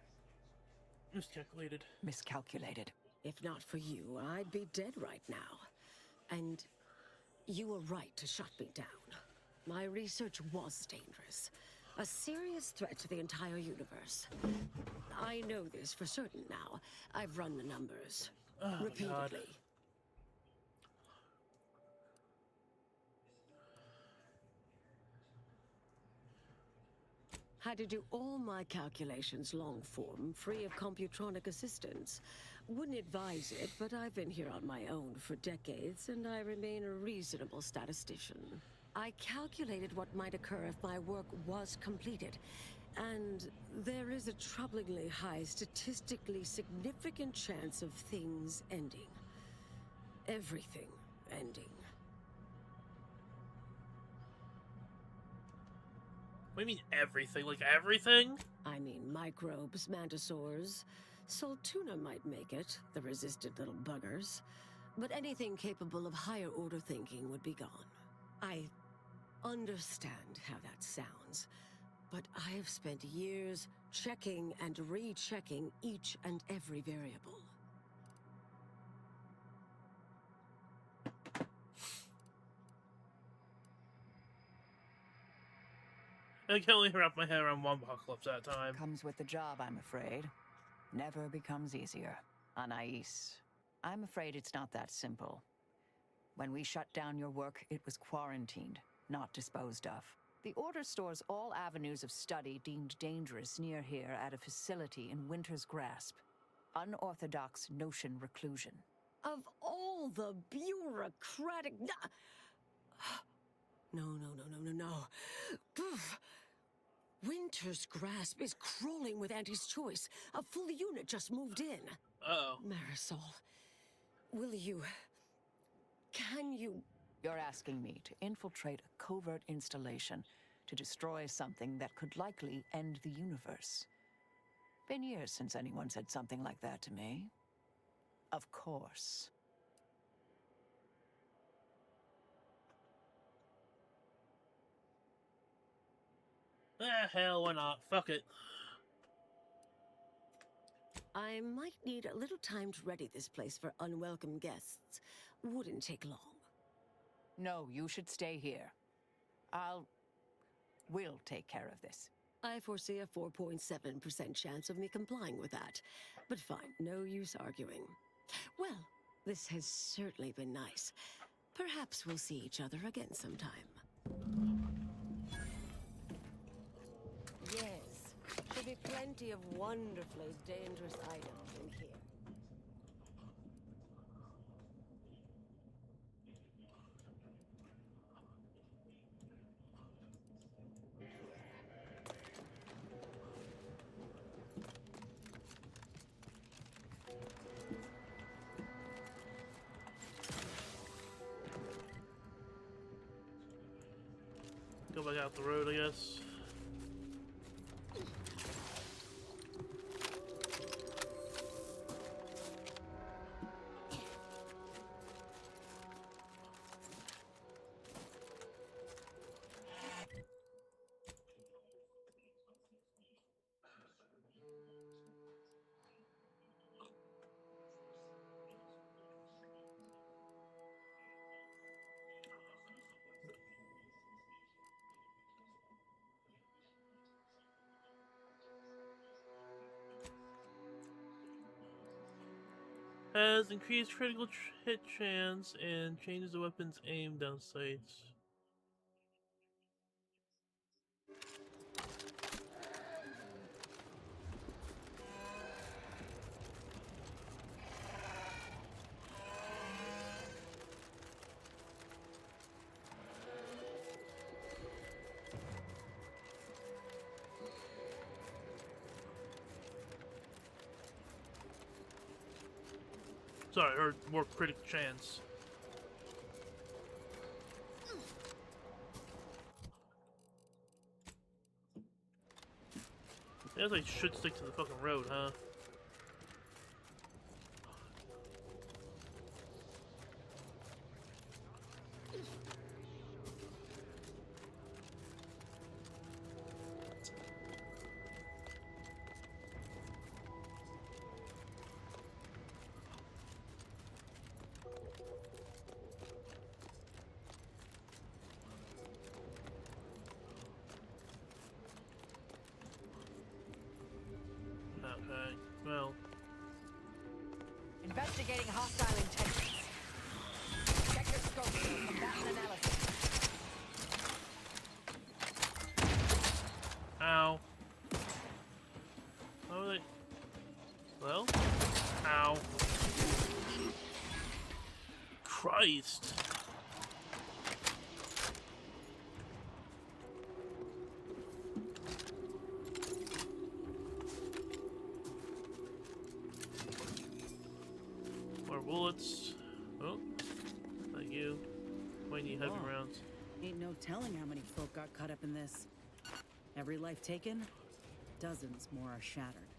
miscalculated. If not for you, I'd be dead right now. And you were right to shut me down. My research was dangerous. A serious threat to the entire universe. I know this for certain now. I've run the numbers. Repeatedly. Had to do all my calculations long form, free of computronic assistance. Wouldn't advise it, but I've been here on my own for decades, and I remain a reasonable statistician. I calculated what might occur if my work was completed, and there is a troublingly high, statistically significant chance of things ending. Everything ending. What do you mean everything? Like everything? I mean microbes, mantisaurs. Soltuna might make it, the resistant little buggers. But anything capable of higher order thinking would be gone. I understand how that sounds, but I have spent years checking and rechecking each and every variable. I can only wrap my head around one apocalypse at a time. Comes with the job, I'm afraid. Never becomes easier. Anais. I'm afraid it's not that simple. When we shut down your work, it was quarantined, not disposed of. The Order stores all avenues of study deemed dangerous near here at a facility in Winter's Grasp. Unorthodox notion reclusion. Of all the bureaucratic... No. Poof. Winter's Grasp is crawling with Auntie's choice. A full unit just moved in. Uh-oh. Marisol, will you... Can you... You're asking me to infiltrate a covert installation to destroy something that could likely end the universe. Been years since anyone said something like that to me. Of course. Ah, hell, why not? Fuck it. I might need a little time to ready this place for unwelcome guests. Wouldn't take long. No, you should stay here. We'll take care of this. I foresee a 4.7% chance of me complying with that. But fine, no use arguing. Well, this has certainly been nice. Perhaps we'll see each other again sometime. Yes, there'll be plenty of wonderfully dangerous items in here. Go back out the road, I guess. Has increased critical hit chance and changes the weapon's aim down sights. Sorry, or more critical chance. I guess I should stick to the fucking road, huh? Okay, well. Investigating hostile intentions. Check your scope for combatant analysis. Ow. Oh, they... Well? Ow. Christ. Bullets. Oh, thank you. Might need heavy rounds. Ain't no telling how many folk got caught up in this. Every life taken, dozens more are shattered.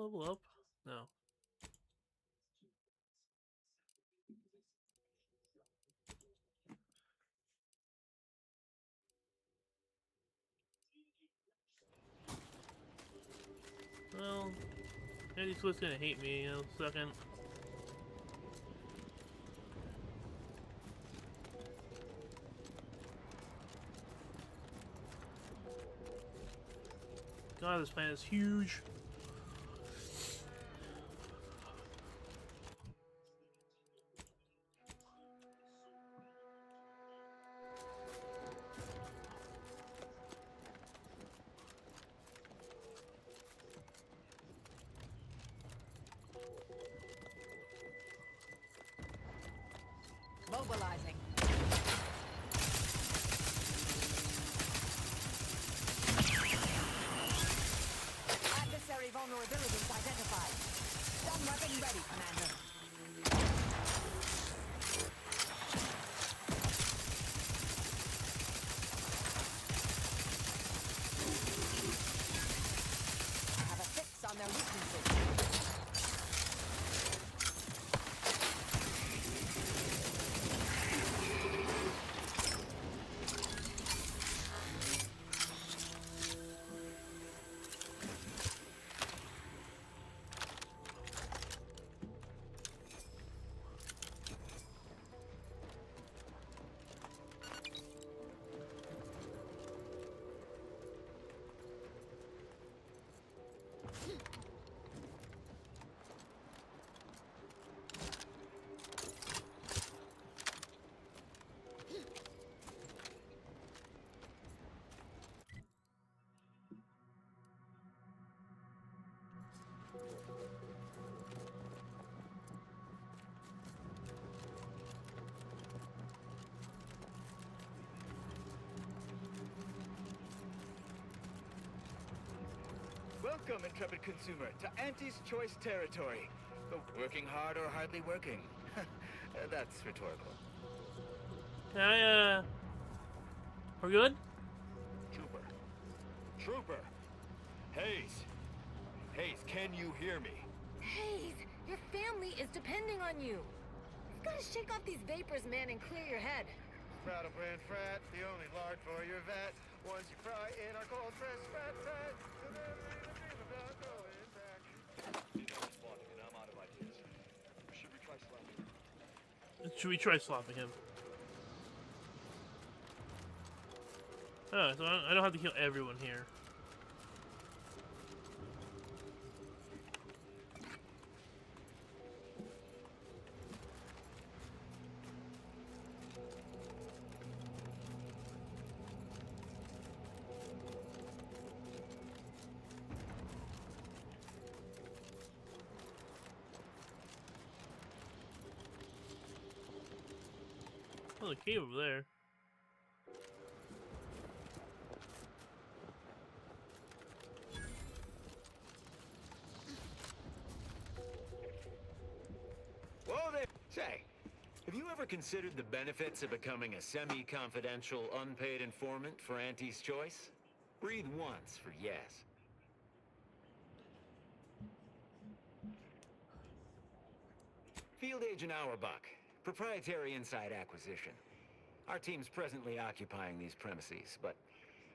level up? No. Well, Andy Swift's gonna hate me in a second. God, this planet is huge. Mobilizing. Adversary vulnerabilities identified. Stun weapon ready, Commander. Have a fix on their weaknesses. Welcome, intrepid consumer, to Auntie's Choice territory. The working hard or hardly working? That's rhetorical. We're good? Trooper! Hayes! Hayes, can you hear me? Hayes, your family is depending on you. You've got to shake off these vapors, man, and clear your head. Sproutle brand frat, the only lard for your vat. Once you fry in our cold press fat fat, so never even dream about going back. You know it's blocking and I'm out of ideas. Should we try slapping him? Should we try slapping him? Oh, so I don't have to kill everyone here. Oh, the cave over there. Whoa there! Say, have you ever considered the benefits of becoming a semi-confidential, unpaid informant for Auntie's Choice? Breathe once for yes. Field Agent Auerbach, proprietary inside acquisition. Our team's presently occupying these premises, but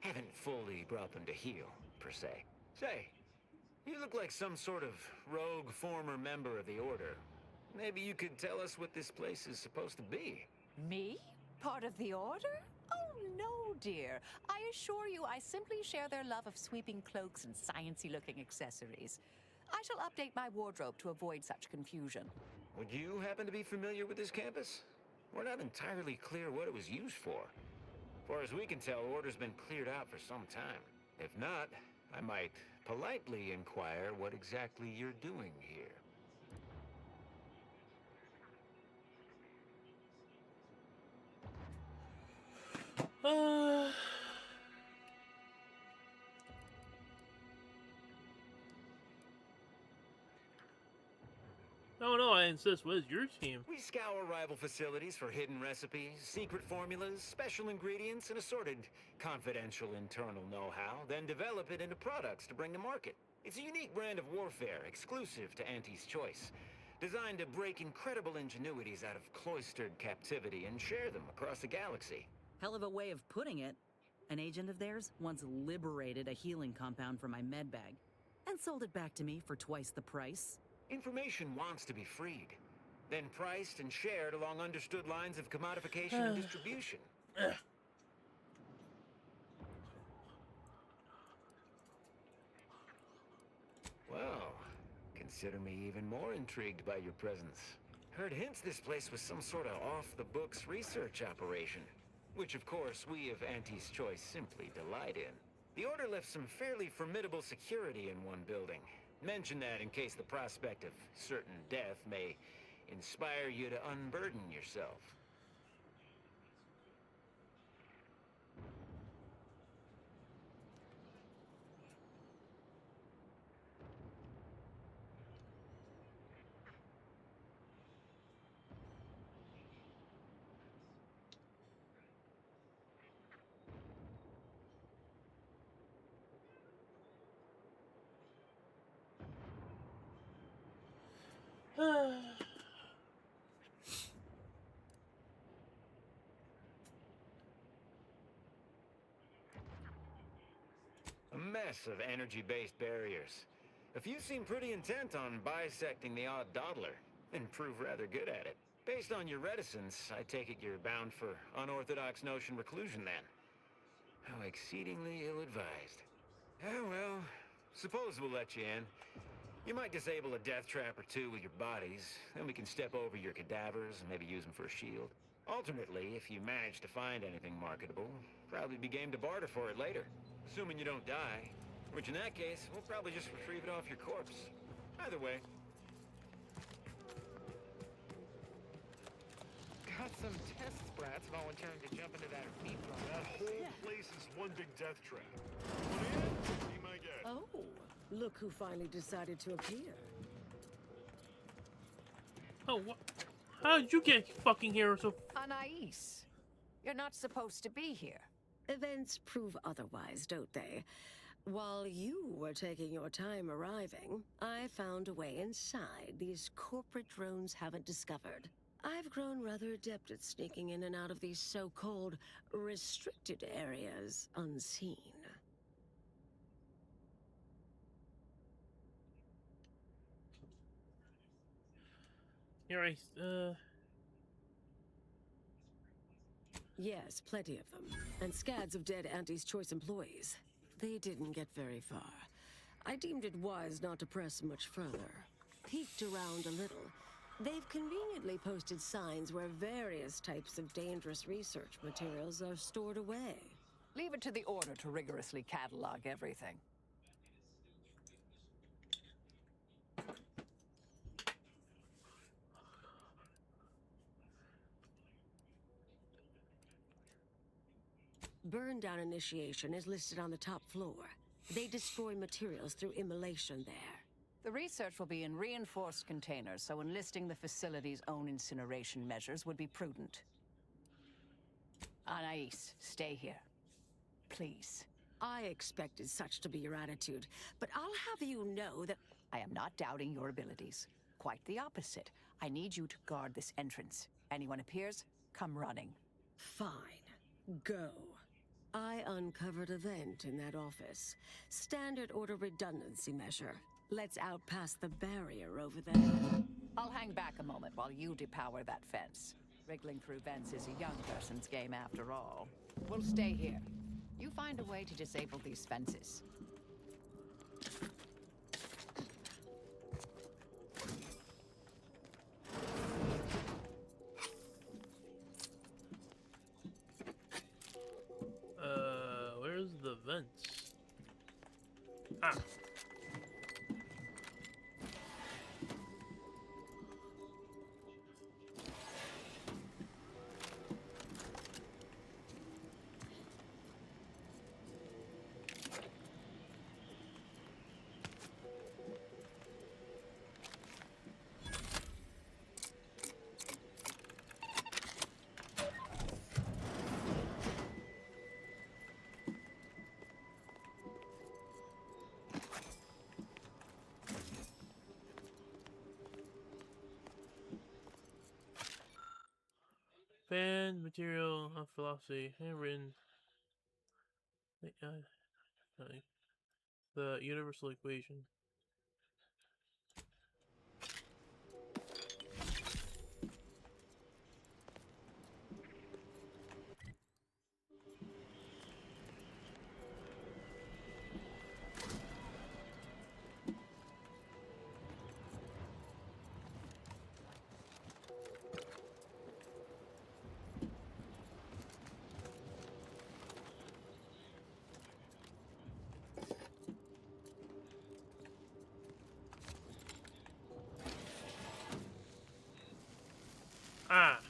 haven't fully brought them to heel, per se. Say, you look like some sort of rogue former member of the Order. Maybe you could tell us what this place is supposed to be. Me? Part of the Order? Oh, no, dear. I assure you I simply share their love of sweeping cloaks and sciencey-looking accessories. I shall update my wardrobe to avoid such confusion. Would you happen to be familiar with this campus? We're not entirely clear what it was used for. As far as we can tell, Order's been cleared out for some time. If not, I might politely inquire what exactly you're doing here. No, I insist. What is your team? We scour rival facilities for hidden recipes, secret formulas, special ingredients, and assorted confidential internal know-how, then develop it into products to bring to market. It's a unique brand of warfare, exclusive to Auntie's Choice, designed to break incredible ingenuities out of cloistered captivity and share them across the galaxy. Hell of a way of putting it. An agent of theirs once liberated a healing compound from my med bag and sold it back to me for twice the price. Information wants to be freed, then priced and shared along understood lines of commodification and distribution. Well, consider me even more intrigued by your presence. Heard hints this place was some sort of off-the-books research operation, which of course we of Auntie's Choice simply delight in. The Order left some fairly formidable security in one building. Mention that in case the prospect of certain death may inspire you to unburden yourself. A mess of energy-based barriers. A few seem pretty intent on bisecting the odd dawdler, and prove rather good at it. Based on your reticence, I take it you're bound for unorthodox notion reclusion then. How exceedingly ill-advised. Oh well, suppose we'll let you in. You might disable a death trap or two with your bodies, then we can step over your cadavers and maybe use them for a shield. Alternately, if you manage to find anything marketable, probably be game to barter for it later. Assuming you don't die, which in that case, we'll probably just retrieve it off your corpse. Either way. Got some test sprats volunteering to jump into that meat run. That whole place is one big death trap. Come on in, be my guest. Oh, look who finally decided to appear. Oh, what? How did you get fucking here so... Anais, you're not supposed to be here. Events prove otherwise, don't they? While you were taking your time arriving, I found a way inside these corporate drones haven't discovered. I've grown rather adept at sneaking in and out of these so-called restricted areas unseen. Here Yes, plenty of them. And scads of dead Auntie's Choice employees. They didn't get very far. I deemed it wise not to press much further. Peeked around a little. They've conveniently posted signs where various types of dangerous research materials are stored away. Leave it to the Order to rigorously catalog everything. Burn-down initiation is listed on the top floor. They destroy materials through immolation there. The research will be in reinforced containers, so enlisting the facility's own incineration measures would be prudent. Anais, stay here. Please. I expected such to be your attitude, but I'll have you know that I am not doubting your abilities. Quite the opposite. I need you to guard this entrance. Anyone appears, come running. Fine. Go. I uncovered a vent in that office. Standard order redundancy measure. Let's out past the barrier over there. I'll hang back a moment while you depower that fence. Wriggling through vents is a young person's game after all. We'll stay here. You find a way to disable these fences. Where's the vents? Ah. Band material of philosophy, handwritten. The universal equation. Ah.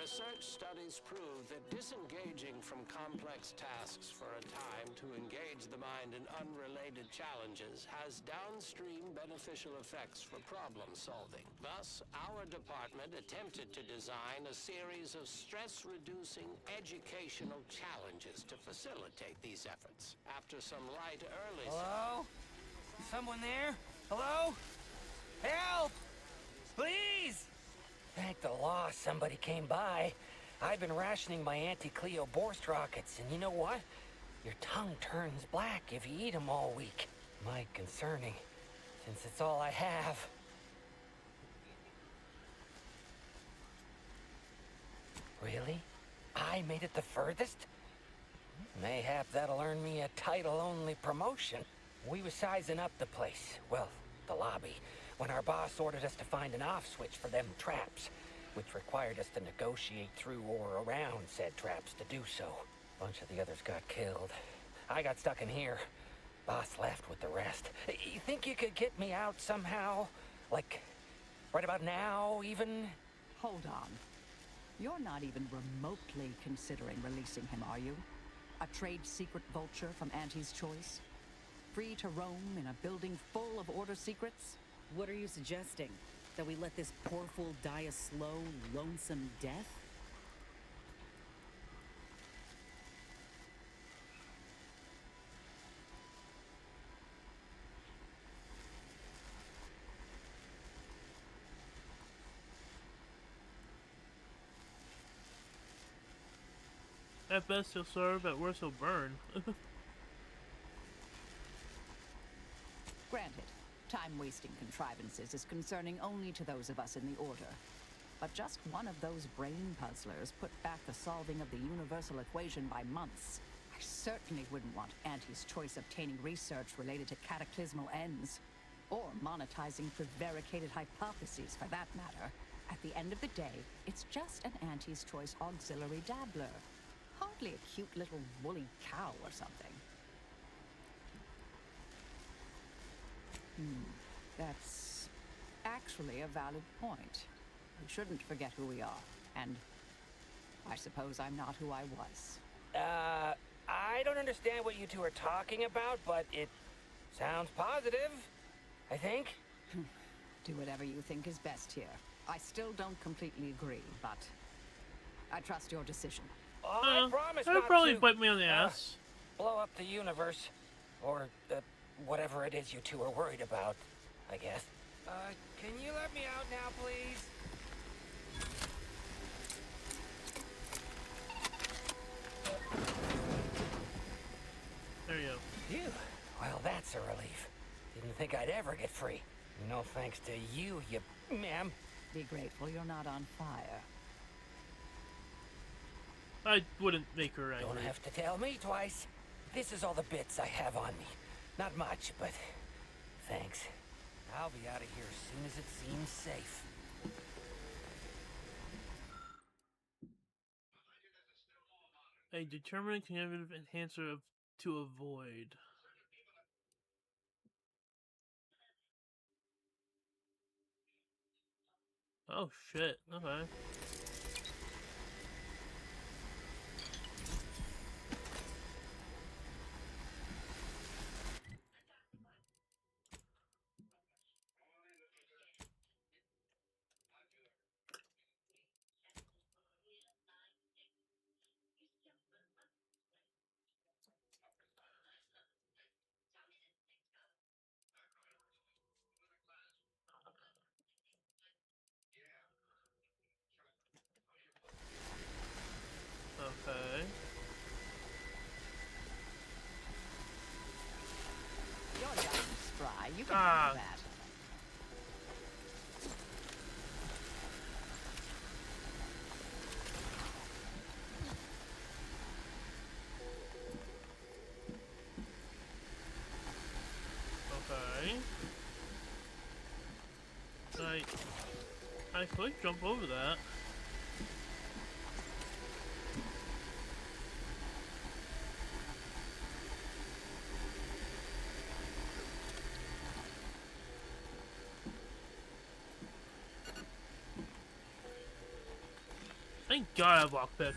Research studies prove that disengaging from complex tasks for a time to engage the mind in unrelated challenges has downstream beneficial effects for problem solving. Thus, our department attempted to design a series of stress-reducing educational challenges to facilitate these efforts. After some light early... Hello? Someone there? Hello? Help! Please! Thank the law somebody came by. I've been rationing my anti-Cleo Borst rockets, and you know what? Your tongue turns black if you eat them all week. Might concerning, since it's all I have. Really? I made it the furthest? Mayhap that'll earn me a title-only promotion. We was sizing up the place, well, the lobby, when our boss ordered us to find an off switch for them traps, which required us to negotiate through or around said traps to do so. A bunch of the others got killed. I got stuck in here. Boss left with the rest. You think you could get me out somehow? Like, right about now, even? Hold on. You're not even remotely considering releasing him, are you? A trade secret vulture from Auntie's choice? Free to roam in a building full of order secrets? What are you suggesting? That we let this poor fool die a slow, lonesome death? At best he'll serve, at worst he'll burn. Granted, time-wasting contrivances is concerning only to those of us in the Order. But just one of those brain puzzlers put back the solving of the universal equation by months. I certainly wouldn't want Auntie's choice obtaining research related to cataclysmal ends. Or monetizing prevaricated hypotheses, for that matter. At the end of the day, it's just an Auntie's choice auxiliary dabbler. Hardly a cute little woolly cow or something. That's actually a valid point. We shouldn't forget who we are, and I suppose I'm not who I was. I don't understand what you two are talking about, but it sounds positive, I think. Do whatever you think is best here. I still don't completely agree, but I trust your decision. I promise That'll not probably to, bite me on the ass. blow up the universe, or whatever it is you two are worried about, I guess. Can you let me out now, please? There you go. Phew. Well, that's a relief. Didn't think I'd ever get free. No thanks to you, ma'am. Be grateful you're not on fire. I wouldn't make her angry. Don't have to tell me twice. This is all the bits I have on me. Not much, but thanks. I'll be out of here as soon as it seems safe. A determined cognitive enhancer to avoid. Oh shit, okay. Okay. You're young and spry. You can Ah. do that. Okay. I could jump over that. Thank God I have lockpick.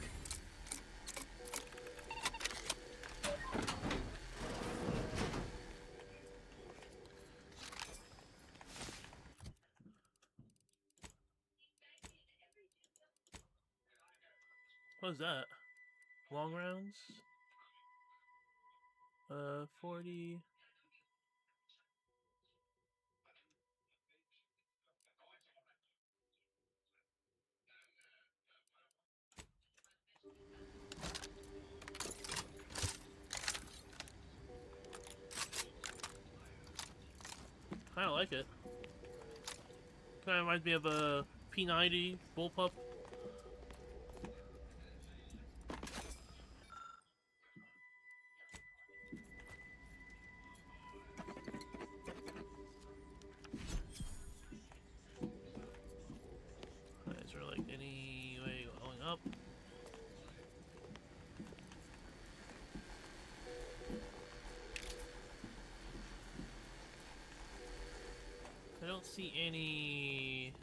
What was that? Long rounds? 40. I like it. Kind of reminds me of a P90 bullpup. Is there like any way going up? I don't see any.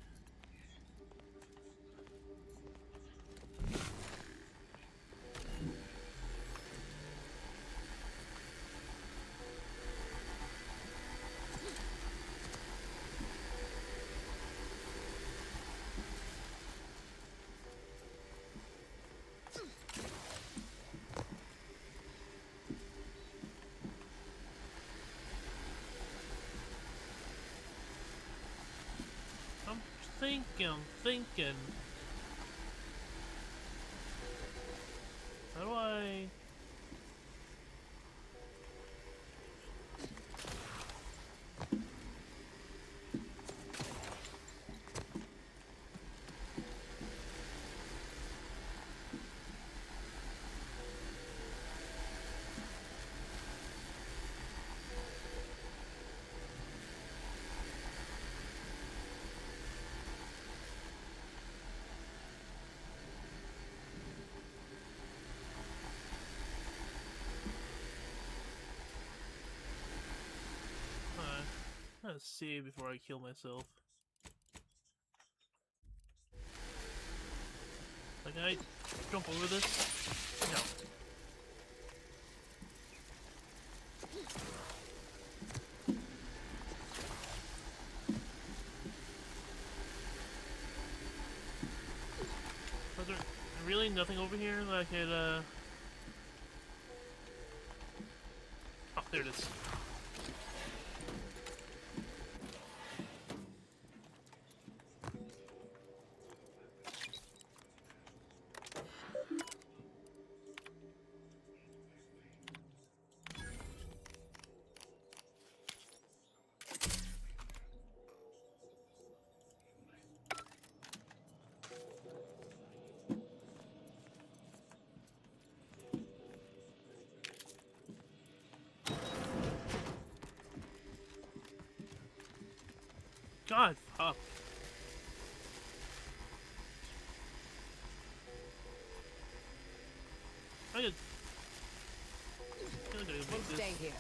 I'm thinking. How do I? Let's see before I kill myself. Like, can I jump over this? No. Was there really nothing over here that I could, Oh, there it is. God, fuck. I could. We'll stay here.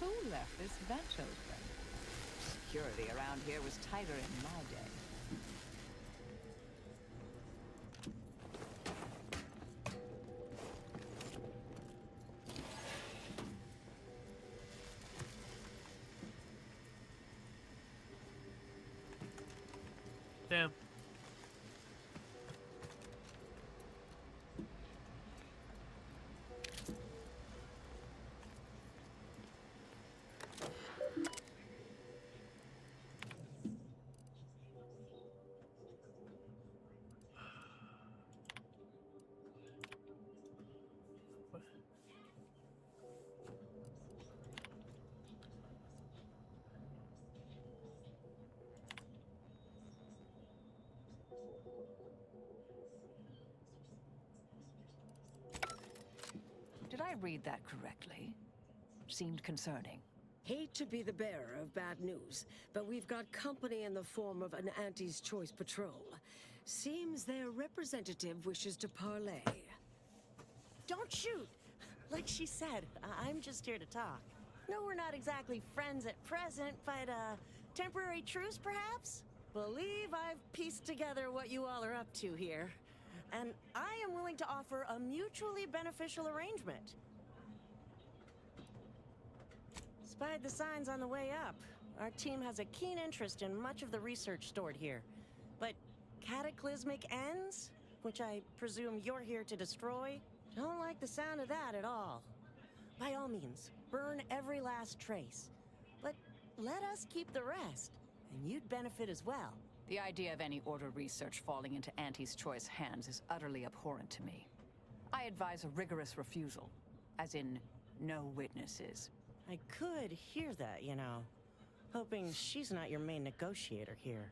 Who left this vent open? Security around here was tighter in my day. Damn. Did I read that correctly? Seemed concerning. Hate to be the bearer of bad news, but we've got company in the form of an Auntie's Choice patrol. Seems their representative wishes to parley. Don't shoot! Like she said, I'm just here to talk. No, we're not exactly friends at present, but, temporary truce, perhaps? Believe I've pieced together what you all are up to here. And I am willing to offer a mutually beneficial arrangement. Spied the signs on the way up. Our team has a keen interest in much of the research stored here. But cataclysmic ends, which I presume you're here to destroy, don't like the sound of that at all. By all means, burn every last trace. But let us keep the rest, and you'd benefit as well. The idea of any Order research falling into Auntie's Choice hands is utterly abhorrent to me. I advise a rigorous refusal, as in no witnesses. I could hear that, you know. Hoping she's not your main negotiator here.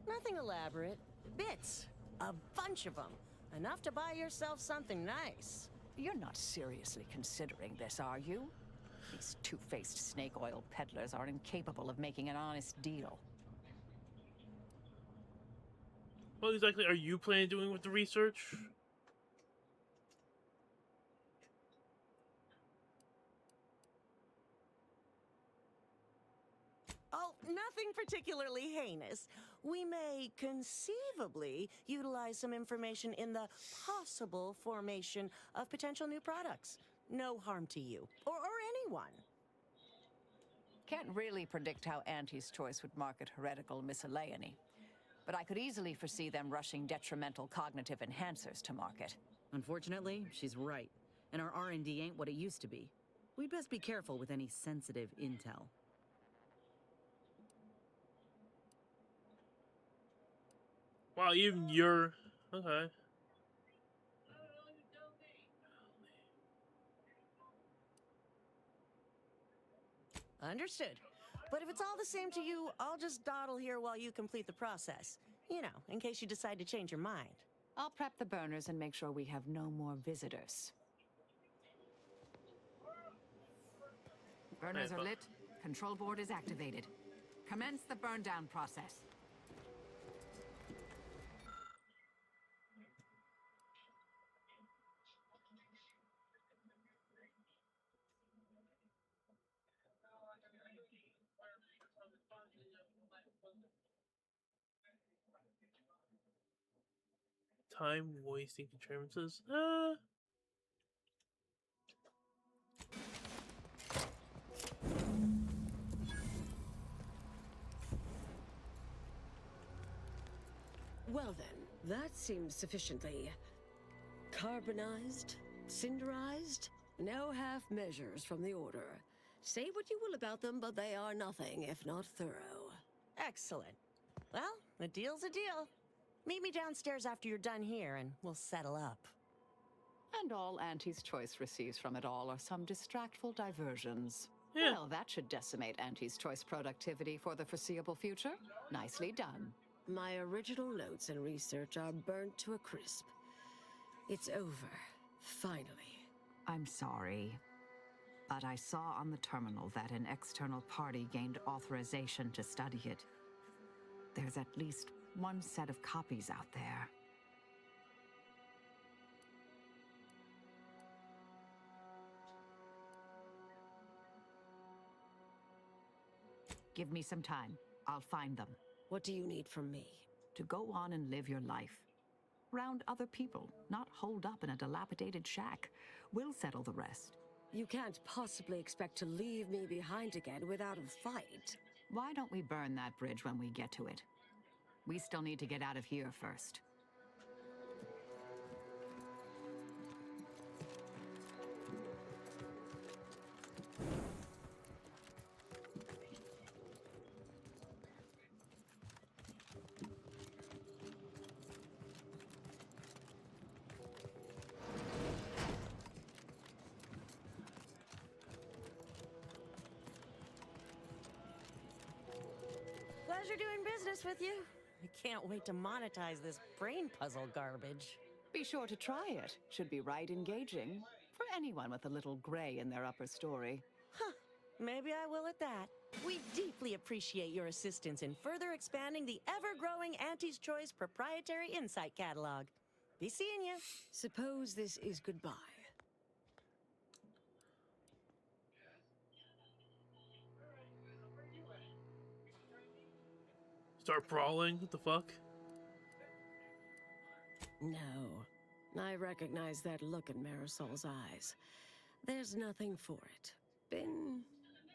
Nothing elaborate. Bits. A bunch of them. Enough to buy yourself something nice. You're not seriously considering this, are you? These two-faced snake oil peddlers are incapable of making an honest deal. What exactly are you planning on doing with the research? Oh, nothing particularly heinous. We may conceivably utilize some information in the possible formation of potential new products. No harm to you, or anyone. Can't really predict how Auntie's Choice would market heretical miscellany, but I could easily foresee them rushing detrimental cognitive enhancers to market. Unfortunately, she's right, and our R&D ain't what it used to be. We'd best be careful with any sensitive intel. Wow, even you're... Okay. Understood. But if it's all the same to you, I'll just dawdle here while you complete the process. You know, in case you decide to change your mind. I'll prep the burners and make sure we have no more visitors. Burners are lit. Control board is activated. Commence the burn down process. Time wasting contrivances. Well then, that seems sufficiently carbonized, cinderized. No half measures from the Order. Say what you will about them, but they are nothing if not thorough. Excellent. Well, a deal's a deal. Meet me downstairs after you're done here, and we'll settle up. And all Auntie's Choice receives from it all are some distractful diversions. Well, that should decimate Auntie's Choice productivity for the foreseeable future. Nicely done. My original notes and research are burnt to a crisp. It's over, finally. I'm sorry, but I saw on the terminal that an external party gained authorization to study it. There's at least one set of copies out there. Give me some time. I'll find them. What do you need from me? To go on and live your life. Round other people, not holed up in a dilapidated shack. We'll settle the rest. You can't possibly expect to leave me behind again without a fight. Why don't we burn that bridge when we get to it? We still need to get out of here first. Pleasure doing business with you. I can't wait to monetize this brain puzzle garbage. Be sure to try it. Should be right engaging. For anyone with a little gray in their upper story. Huh. Maybe I will at that. We deeply appreciate your assistance in further expanding the ever-growing Auntie's Choice proprietary insight catalog. Be seeing you. Suppose this is goodbye. Start brawling? What the fuck? No. I recognize that look in Marisol's eyes. There's nothing for it. Been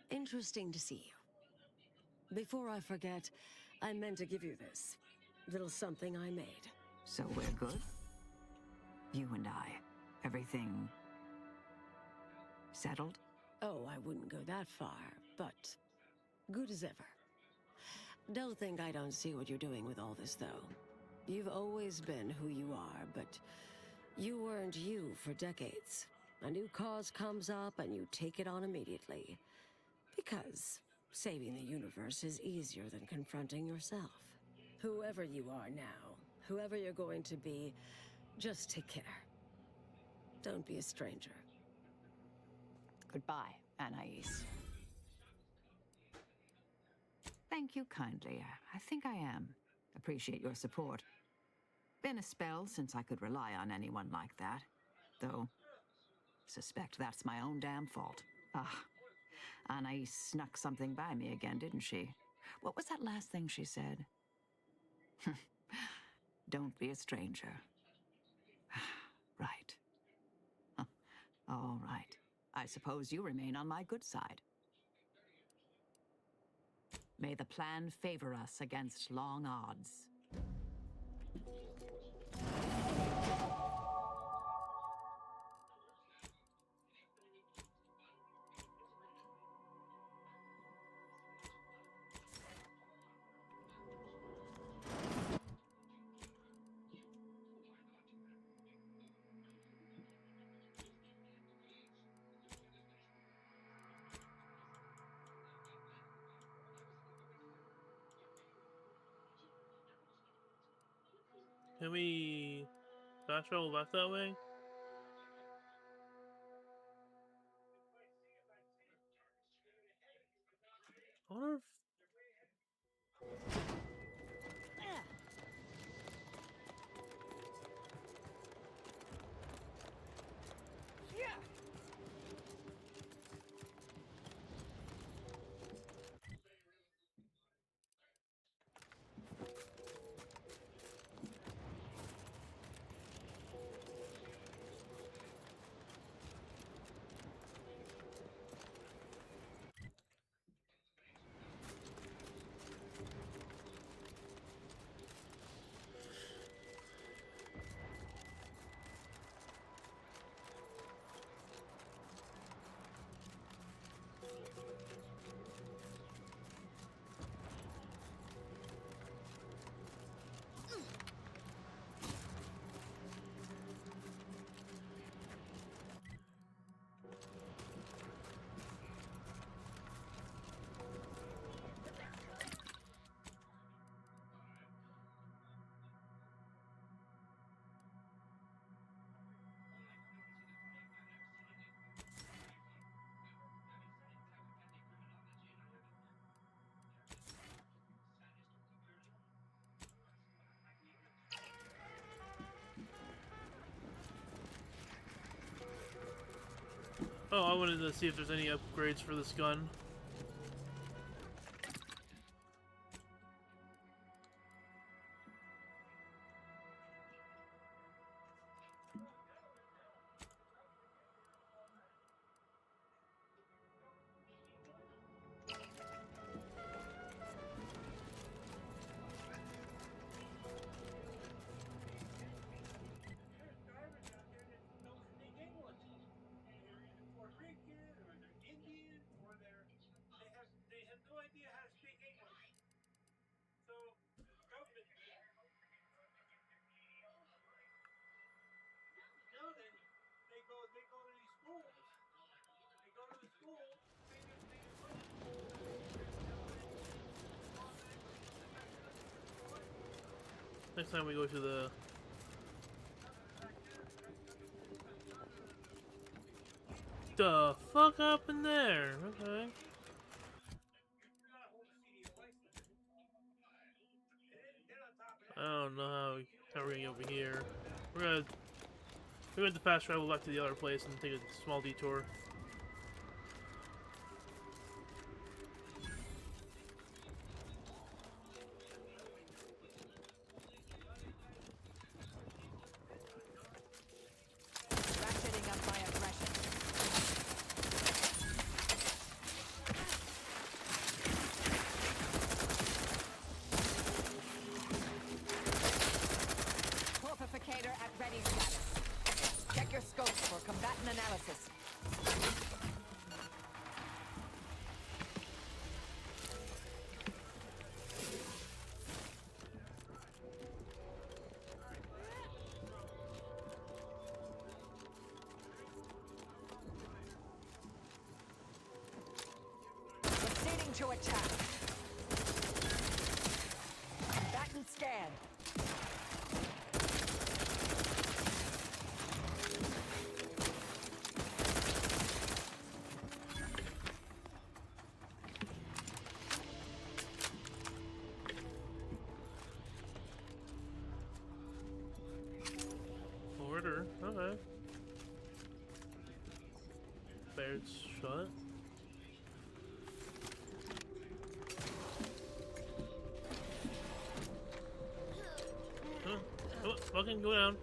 interesting to see you. Before I forget, I meant to give you this. Little something I made. So we're good? You and I. Everything... settled? Oh, I wouldn't go that far, but good as ever. Don't think I don't see what you're doing with all this, though. You've always been who you are, but you weren't you for decades. A new cause comes up and you take it on immediately. Because saving the universe is easier than confronting yourself. Whoever you are now, whoever you're going to be, just take care. Don't be a stranger. Goodbye, Anais. Thank you kindly. I think I am. Appreciate your support. Been a spell since I could rely on anyone like that. Though, suspect that's my own damn fault. Ah, Anais snuck something by me again, didn't she? What was that last thing she said? Don't be a stranger. Right. Huh. All right. I suppose you remain on my good side. May the plan favor us against long odds. Can we fast travel back that way? I wonder if... Oh, I wanted to see if there's any upgrades for this gun. Next time we go to the fuck up in there? Okay. I don't know how we're gonna get over here. We're gonna have to fast travel back to the other place and take a small detour. Ratcheting up my aggression. Torpificator at ready status. Check your scopes for combatant analysis. Proceeding to attack. Combatant scan. Order. Okay. Bear's shut. Oh, fucking go down.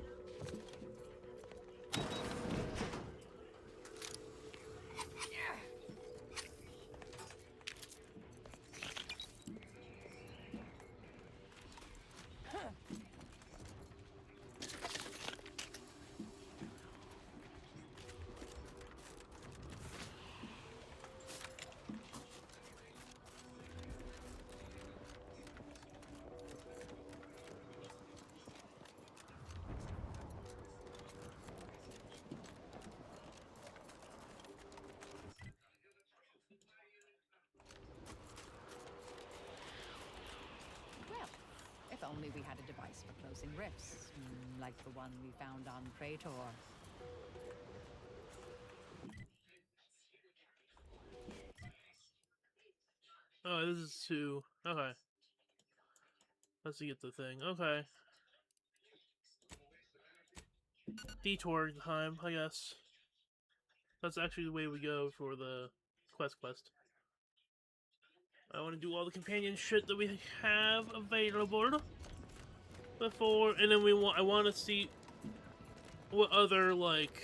Well, if only we had a device for closing rifts, like the one we found on Praetor. Oh, this is to... Okay. Let's get the thing. Okay. Detour time, I guess. That's actually the way we go for the quest. I want to do all the companion shit that we have available before, and then I want to see what other, like...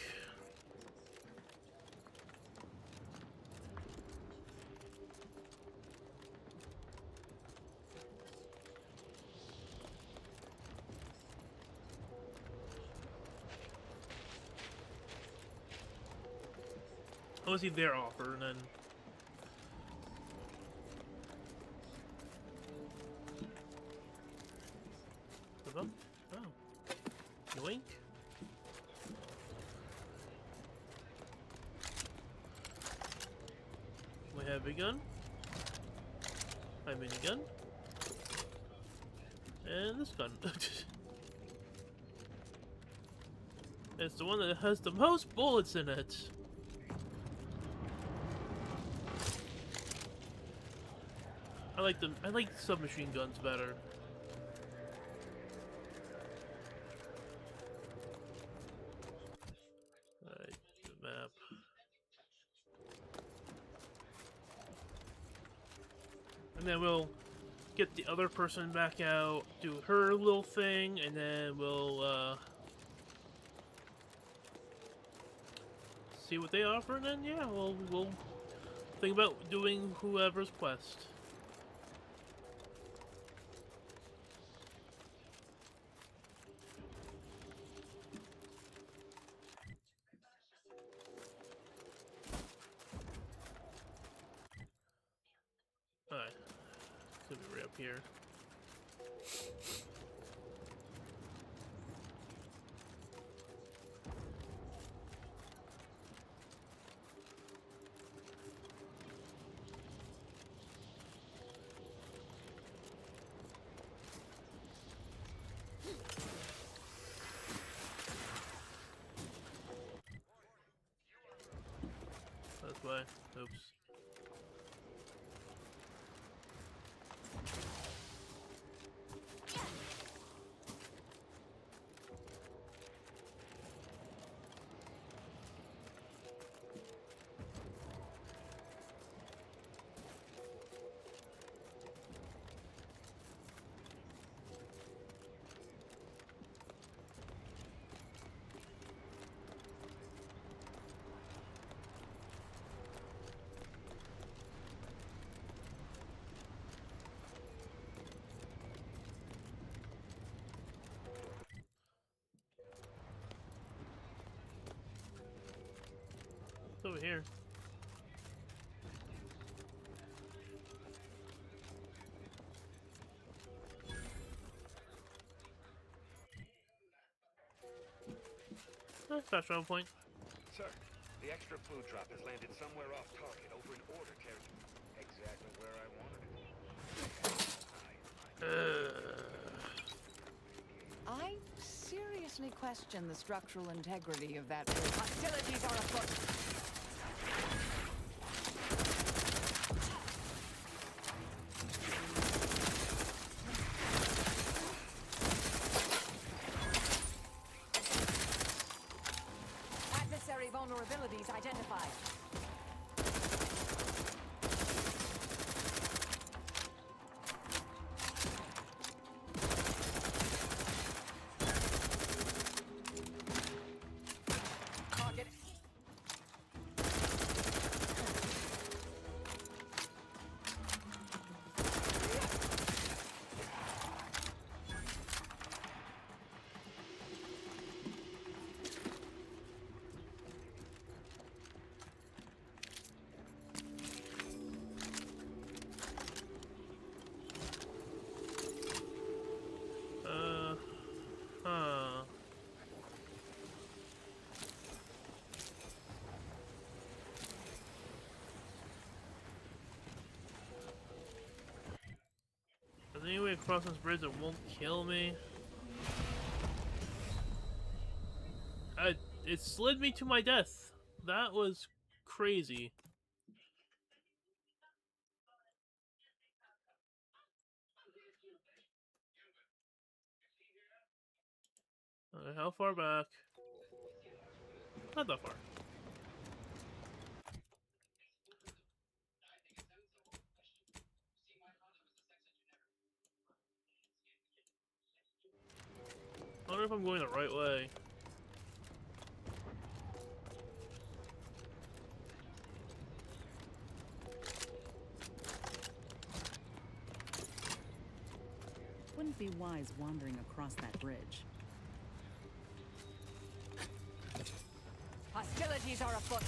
I want to see their offer, and then... Oh. Yoink. We have a gun. A minigun. And this gun. It's the one that has the most bullets in it. I like submachine guns better. Alright, the map. And then we'll get the other person back out, do her little thing, and then we'll see what they offer, and then yeah, we'll think about doing whoever's quest. Alright, it's gonna be right up here. That's why. Oops. It's over here. Fast travel point. Sir, the extra food drop has landed somewhere off target over an order carried exactly where I wanted it. I seriously question the structural integrity of that bridge. Hostilities are afoot. Adversary vulnerabilities identified. Is there any way across this bridge that won't kill me? It slid me to my death. That was crazy. How far back? Not that far. I wonder if I'm going the right way. Wouldn't be wise wandering across that bridge. Hostilities are afoot.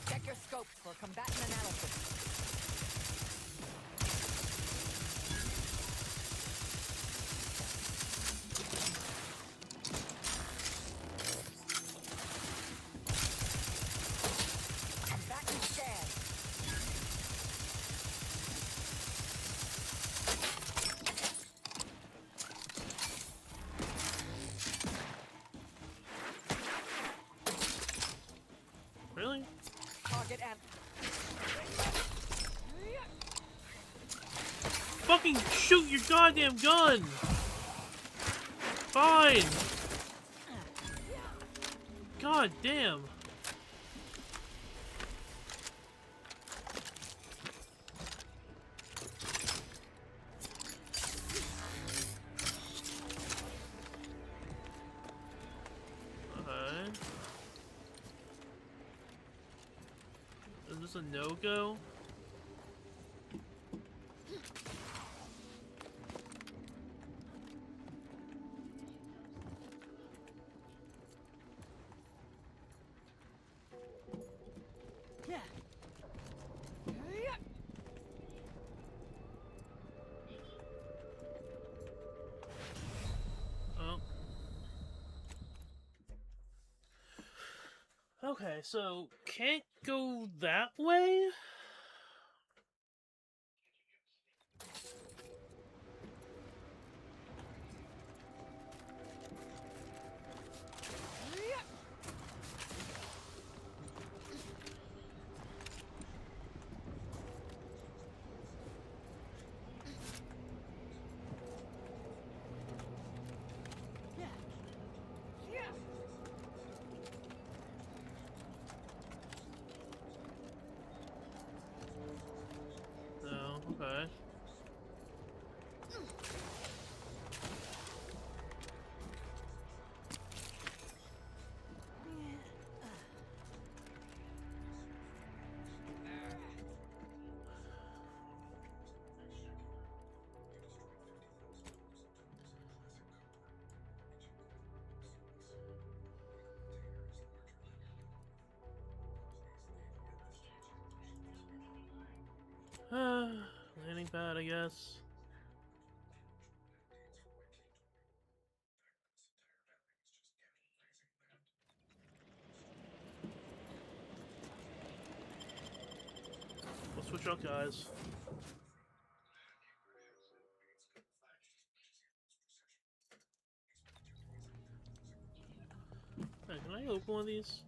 Check your scopes for combatant analysis. Combatant scan. fucking shoot your goddamn gun! Fine! God damn! Okay. Is this a no-go? Okay, so can't go that way? No, okay. Landing pad, I guess. We'll switch out guys. Hey, can I open one of these?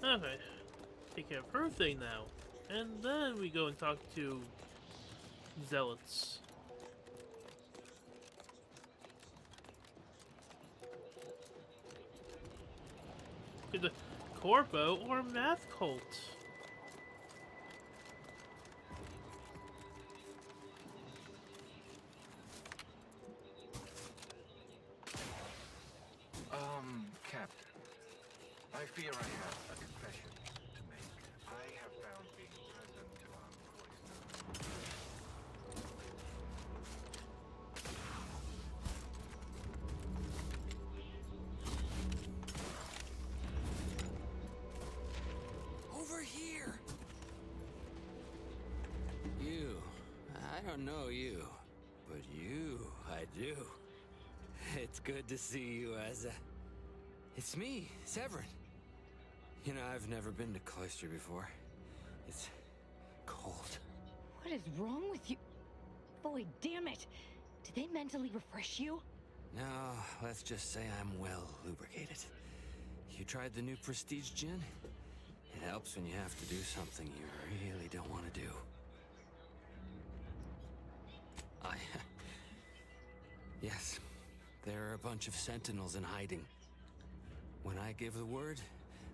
Okay. Take care of her thing now. And then we go and talk to zealots. The Corpo or Math Cult? Captain, I fear I have a confession to make. I have found being present on Cloister. Over here! You. I don't know you. But you, I do. It's good to see you, Asa. It's me, Severin. You know, I've never been to Cloister before. It's cold. What is wrong with you? Boy, damn it! Did they mentally refresh you? No, let's just say I'm well lubricated. You tried the new Prestige gin? It helps when you have to do something you really don't want to do. Yes, there are a bunch of sentinels in hiding. When I give the word,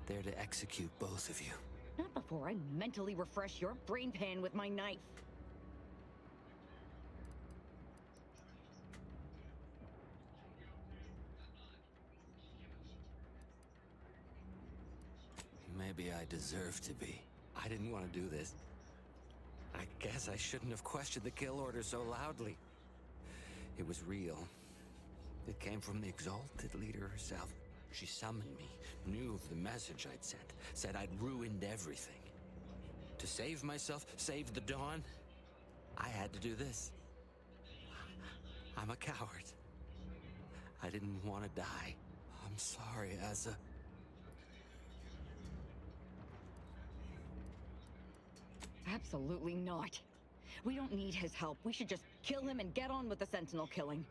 they're to execute both of you. Not before I mentally refresh your brain pan with my knife. Maybe I deserve to be. I didn't want to do this. I guess I shouldn't have questioned the kill order so loudly. It was real. It came from the Exalted Leader herself. She summoned me, knew of the message I'd sent, said I'd ruined everything. To save myself, save the Dawn, I had to do this. I'm a coward. I didn't want to die. I'm sorry, Asa. Absolutely not. We don't need his help. We should just kill him and get on with the Sentinel killing.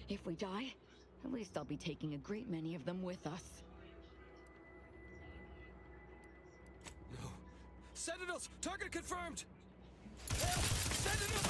If we die, at least I'll be taking a great many of them with us. No. Sentinels! Target confirmed! Sentinels!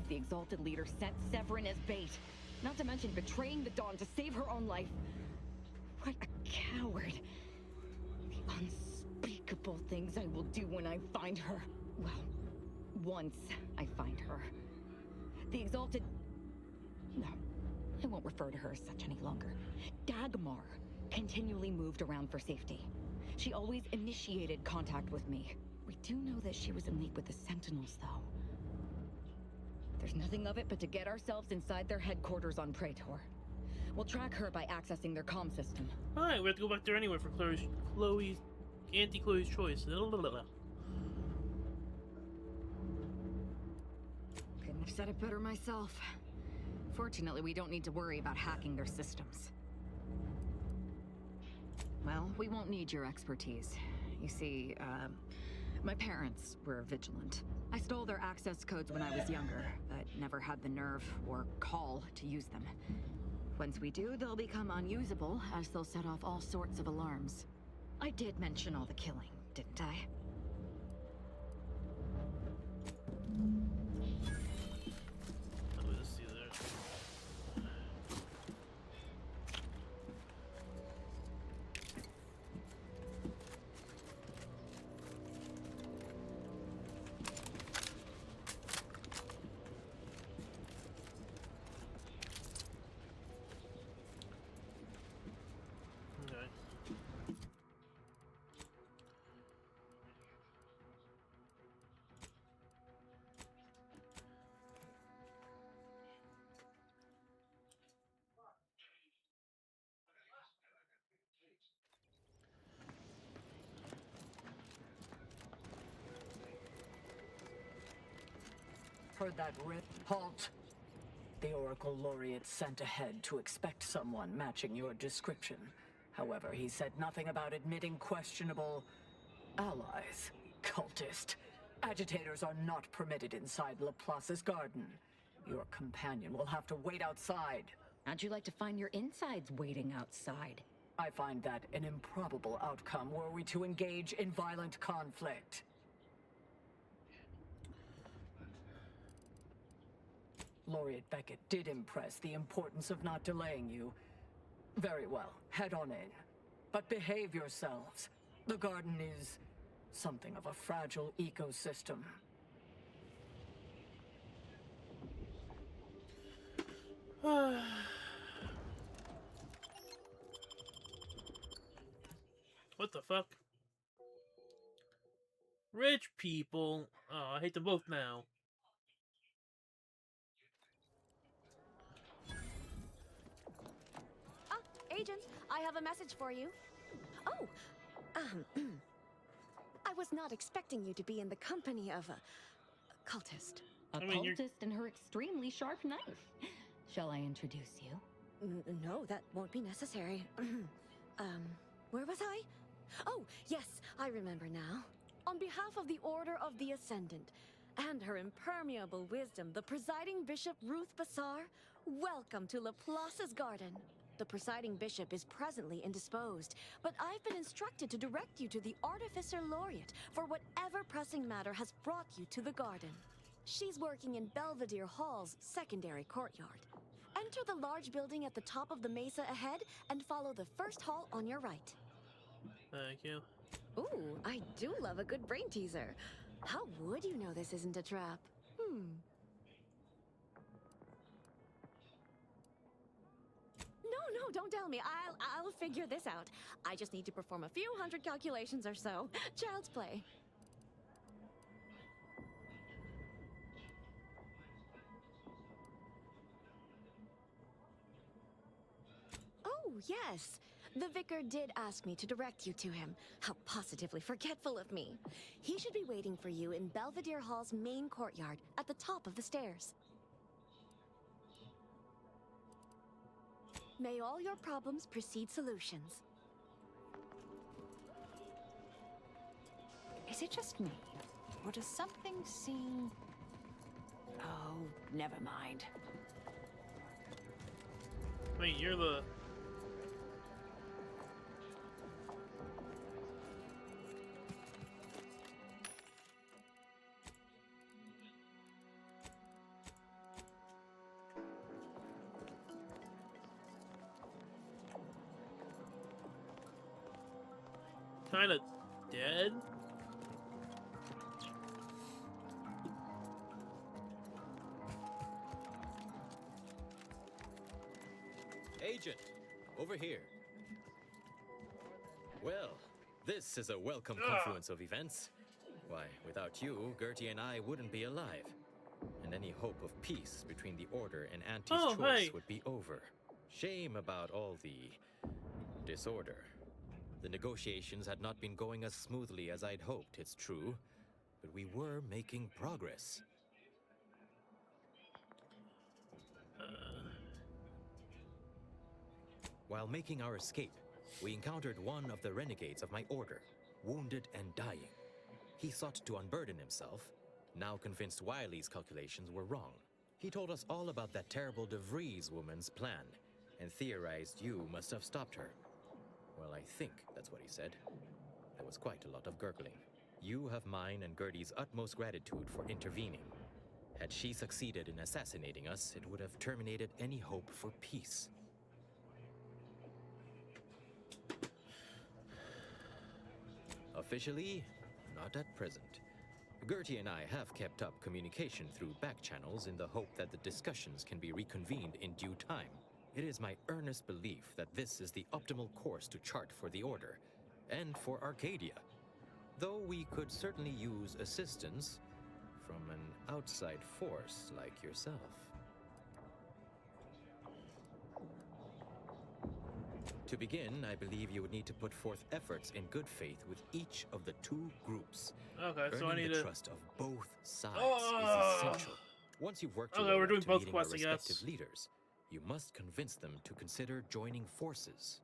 The Exalted Leader sent Severin as bait. Not to mention betraying the Dawn to save her own life. What a coward. The unspeakable things I will do when I find her. Well, once I find her. The Exalted... No, I won't refer to her as such any longer. Dagmar continually moved around for safety. She always initiated contact with me. We do know that she was in league with the Sentinels, though. There's nothing of it but to get ourselves inside their headquarters on Praetor. We'll track her by accessing their comm system. Alright, we have to go back there anyway for Chloe's anti-Chloe's choice. Couldn't have said it better myself. Fortunately, we don't need to worry about hacking their systems. Well, we won't need your expertise. You see, my parents were vigilant. I stole their access codes when I was younger, but never had the nerve or call to use them. Once we do, they'll become unusable, as they'll set off all sorts of alarms. I did mention all the killing, didn't I? Let's see there. Okay. Heard that, Rip? Halt! The Oracle Laureate sent ahead to expect someone matching your description. However, he said nothing about admitting questionable allies. Cultist. Agitators are not permitted inside Laplace's garden. Your companion will have to wait outside. How'd you like to find your insides waiting outside? I find that an improbable outcome were we to engage in violent conflict. Laureate Beckett did impress the importance of not delaying you. Very well, head on in. But behave yourselves. The garden is something of a fragile ecosystem. What the fuck? Rich people. Oh, I hate them both now. Ah, Agent, I have a message for you. Oh, I was not expecting you to be in the company of a cultist. A cultist and her extremely sharp knife. Shall I introduce you? No, that won't be necessary. Where was I? Oh, yes, I remember now. On behalf of the Order of the Ascendant and her impermeable wisdom, the presiding Bishop Ruth Bassar, welcome to Laplace's garden. The presiding bishop is presently indisposed, but I've been instructed to direct you to the Artificer Laureate for whatever pressing matter has brought you to the garden. She's working in Belvedere Hall's secondary courtyard. Enter the large building at the top of the mesa ahead and follow the first hall on your right. Thank you. Ooh, I do love a good brain teaser. How would you know this isn't a trap? No, don't tell me. I'll figure this out. I just need to perform a few hundred calculations or so. Child's play. Oh, yes. The vicar did ask me to direct you to him. How positively forgetful of me. He should be waiting for you in Belvedere Hall's main courtyard at the top of the stairs. May all your problems precede solutions. Is it just me? Or does something seem... Oh, never mind. Wait, you're the... Kinda dead? Agent, over here. Well, this is a welcome confluence of events. Why, without you, Gertie and I wouldn't be alive. And any hope of peace between the Order and Auntie's choice would be over. Shame about all the disorder. The negotiations had not been going as smoothly as I'd hoped, it's true. But we were making progress. While making our escape, we encountered one of the renegades of my order, wounded and dying. He sought to unburden himself, now convinced Wiley's calculations were wrong. He told us all about that terrible DeVries woman's plan, and theorized you must have stopped her. Well, I think that's what he said. There was quite a lot of gurgling. You have mine and Gertie's utmost gratitude for intervening. Had she succeeded in assassinating us, it would have terminated any hope for peace. Officially, not at present. Gertie and I have kept up communication through back channels in the hope that the discussions can be reconvened in due time. It is my earnest belief that this is the optimal course to chart for the Order, and for Arcadia. Though we could certainly use assistance from an outside force like yourself. To begin, I believe you would need to put forth efforts in good faith with each of the two groups. Okay, so I Earning need the to trust of both sides is essential. Once you've worked your way we're up doing to both meeting quests, our I guess. respective leaders, you must convince them to consider joining forces.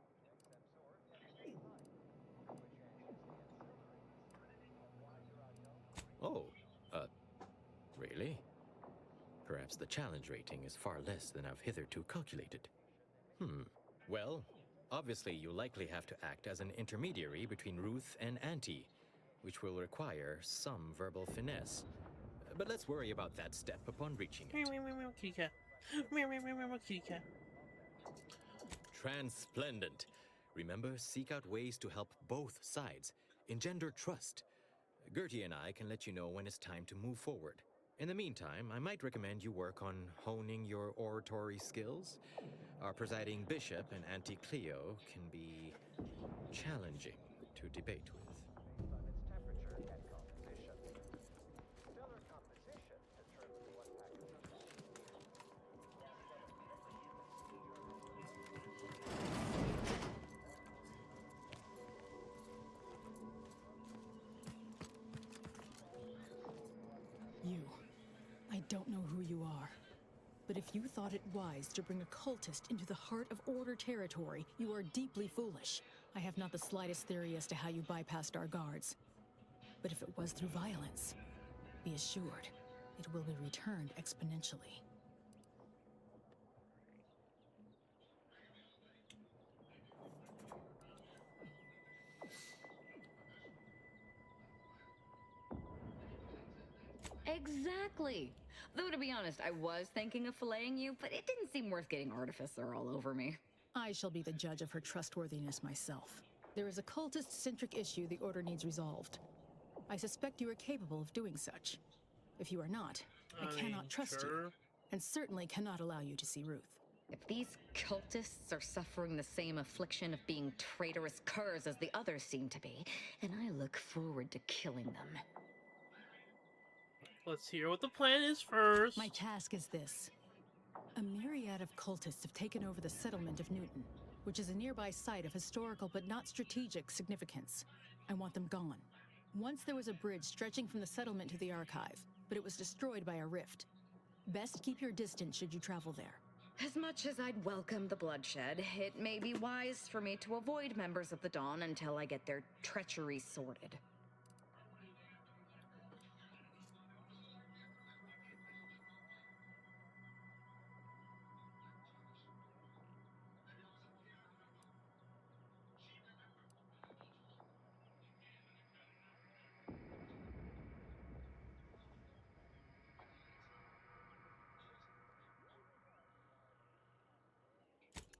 Oh, really? Perhaps the challenge rating is far less than I've hitherto calculated. Well, Obviously, you likely have to act as an intermediary between Ruth and Auntie, which will require some verbal finesse. But let's worry about that step upon reaching it. Kitty cat. Kitty cat. Transplendent. Remember, seek out ways to help both sides. Engender trust. Gertie and I can let you know when it's time to move forward. In the meantime, I might recommend you work on honing your oratory skills. Our presiding bishop and Auntie Cleo can be challenging to debate with. You. I don't know who you are. But if you thought it wise to bring a cultist into the heart of Order territory, you are deeply foolish. I have not the slightest theory as to how you bypassed our guards. But if it was through violence, be assured, it will be returned exponentially. Exactly. Though, to be honest, I was thinking of filleting you, but it didn't seem worth getting Artificer all over me. I shall be the judge of her trustworthiness myself. There is a cultist-centric issue the Order needs resolved. I suspect you are capable of doing such. If you are not, I cannot trust you, and certainly cannot allow you to see Ruth. If these cultists are suffering the same affliction of being traitorous curs as the others seem to be, then I look forward to killing them. Let's hear what the plan is first. My task is this. A myriad of cultists have taken over the settlement of Newton, which is a nearby site of historical but not strategic significance. I want them gone. Once there was a bridge stretching from the settlement to the archive, but it was destroyed by a rift. Best keep your distance should you travel there. As much as I'd welcome the bloodshed, it may be wise for me to avoid members of the Dawn until I get their treachery sorted.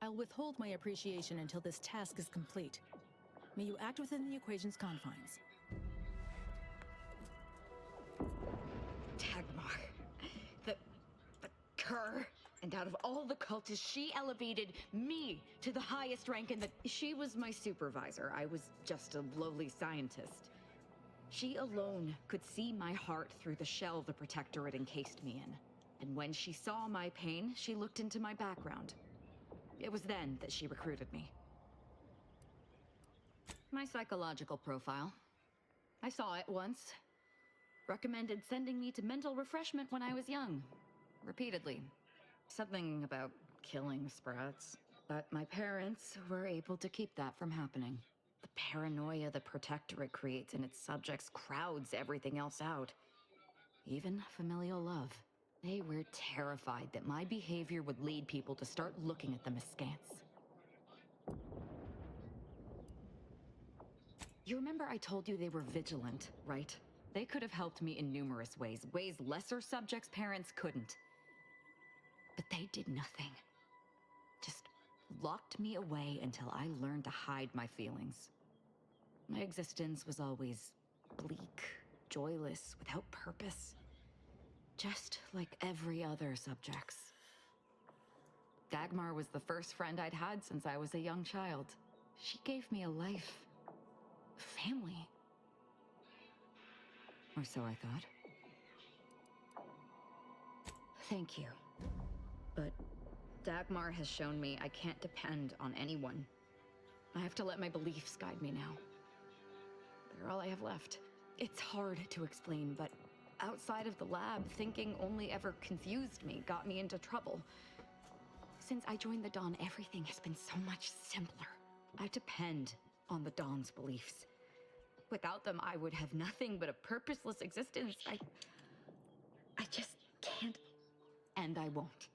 I'll withhold my appreciation until this task is complete. May you act within the equation's confines. Dagmar. The cur. And out of all the cultists, she elevated me to the highest rank in the... She was my supervisor. I was just a lowly scientist. She alone could see my heart through the shell the Protectorate encased me in. And when she saw my pain, she looked into my background. It was then that she recruited me. My psychological profile. I saw it once. Recommended sending me to mental refreshment when I was young. Repeatedly. Something about killing sprats. But my parents were able to keep that from happening. The paranoia the Protectorate creates in its subjects crowds everything else out. Even familial love. They were terrified that my behavior would lead people to start looking at them askance. You remember I told you they were vigilant, right? They could have helped me in numerous ways, ways lesser subjects' parents couldn't. But they did nothing. Just locked me away until I learned to hide my feelings. My existence was always bleak, joyless, without purpose. Just like every other subject's. Dagmar was the first friend I'd had since I was a young child. She gave me a life. A family. Or so I thought. Thank you. But Dagmar has shown me I can't depend on anyone. I have to let my beliefs guide me now. They're all I have left. It's hard to explain, but outside of the lab, thinking only ever confused me, got me into trouble. Since I joined the Dawn, everything has been so much simpler. I depend on the Dawn's beliefs. Without them, I would have nothing but a purposeless existence. I just can't, and I won't.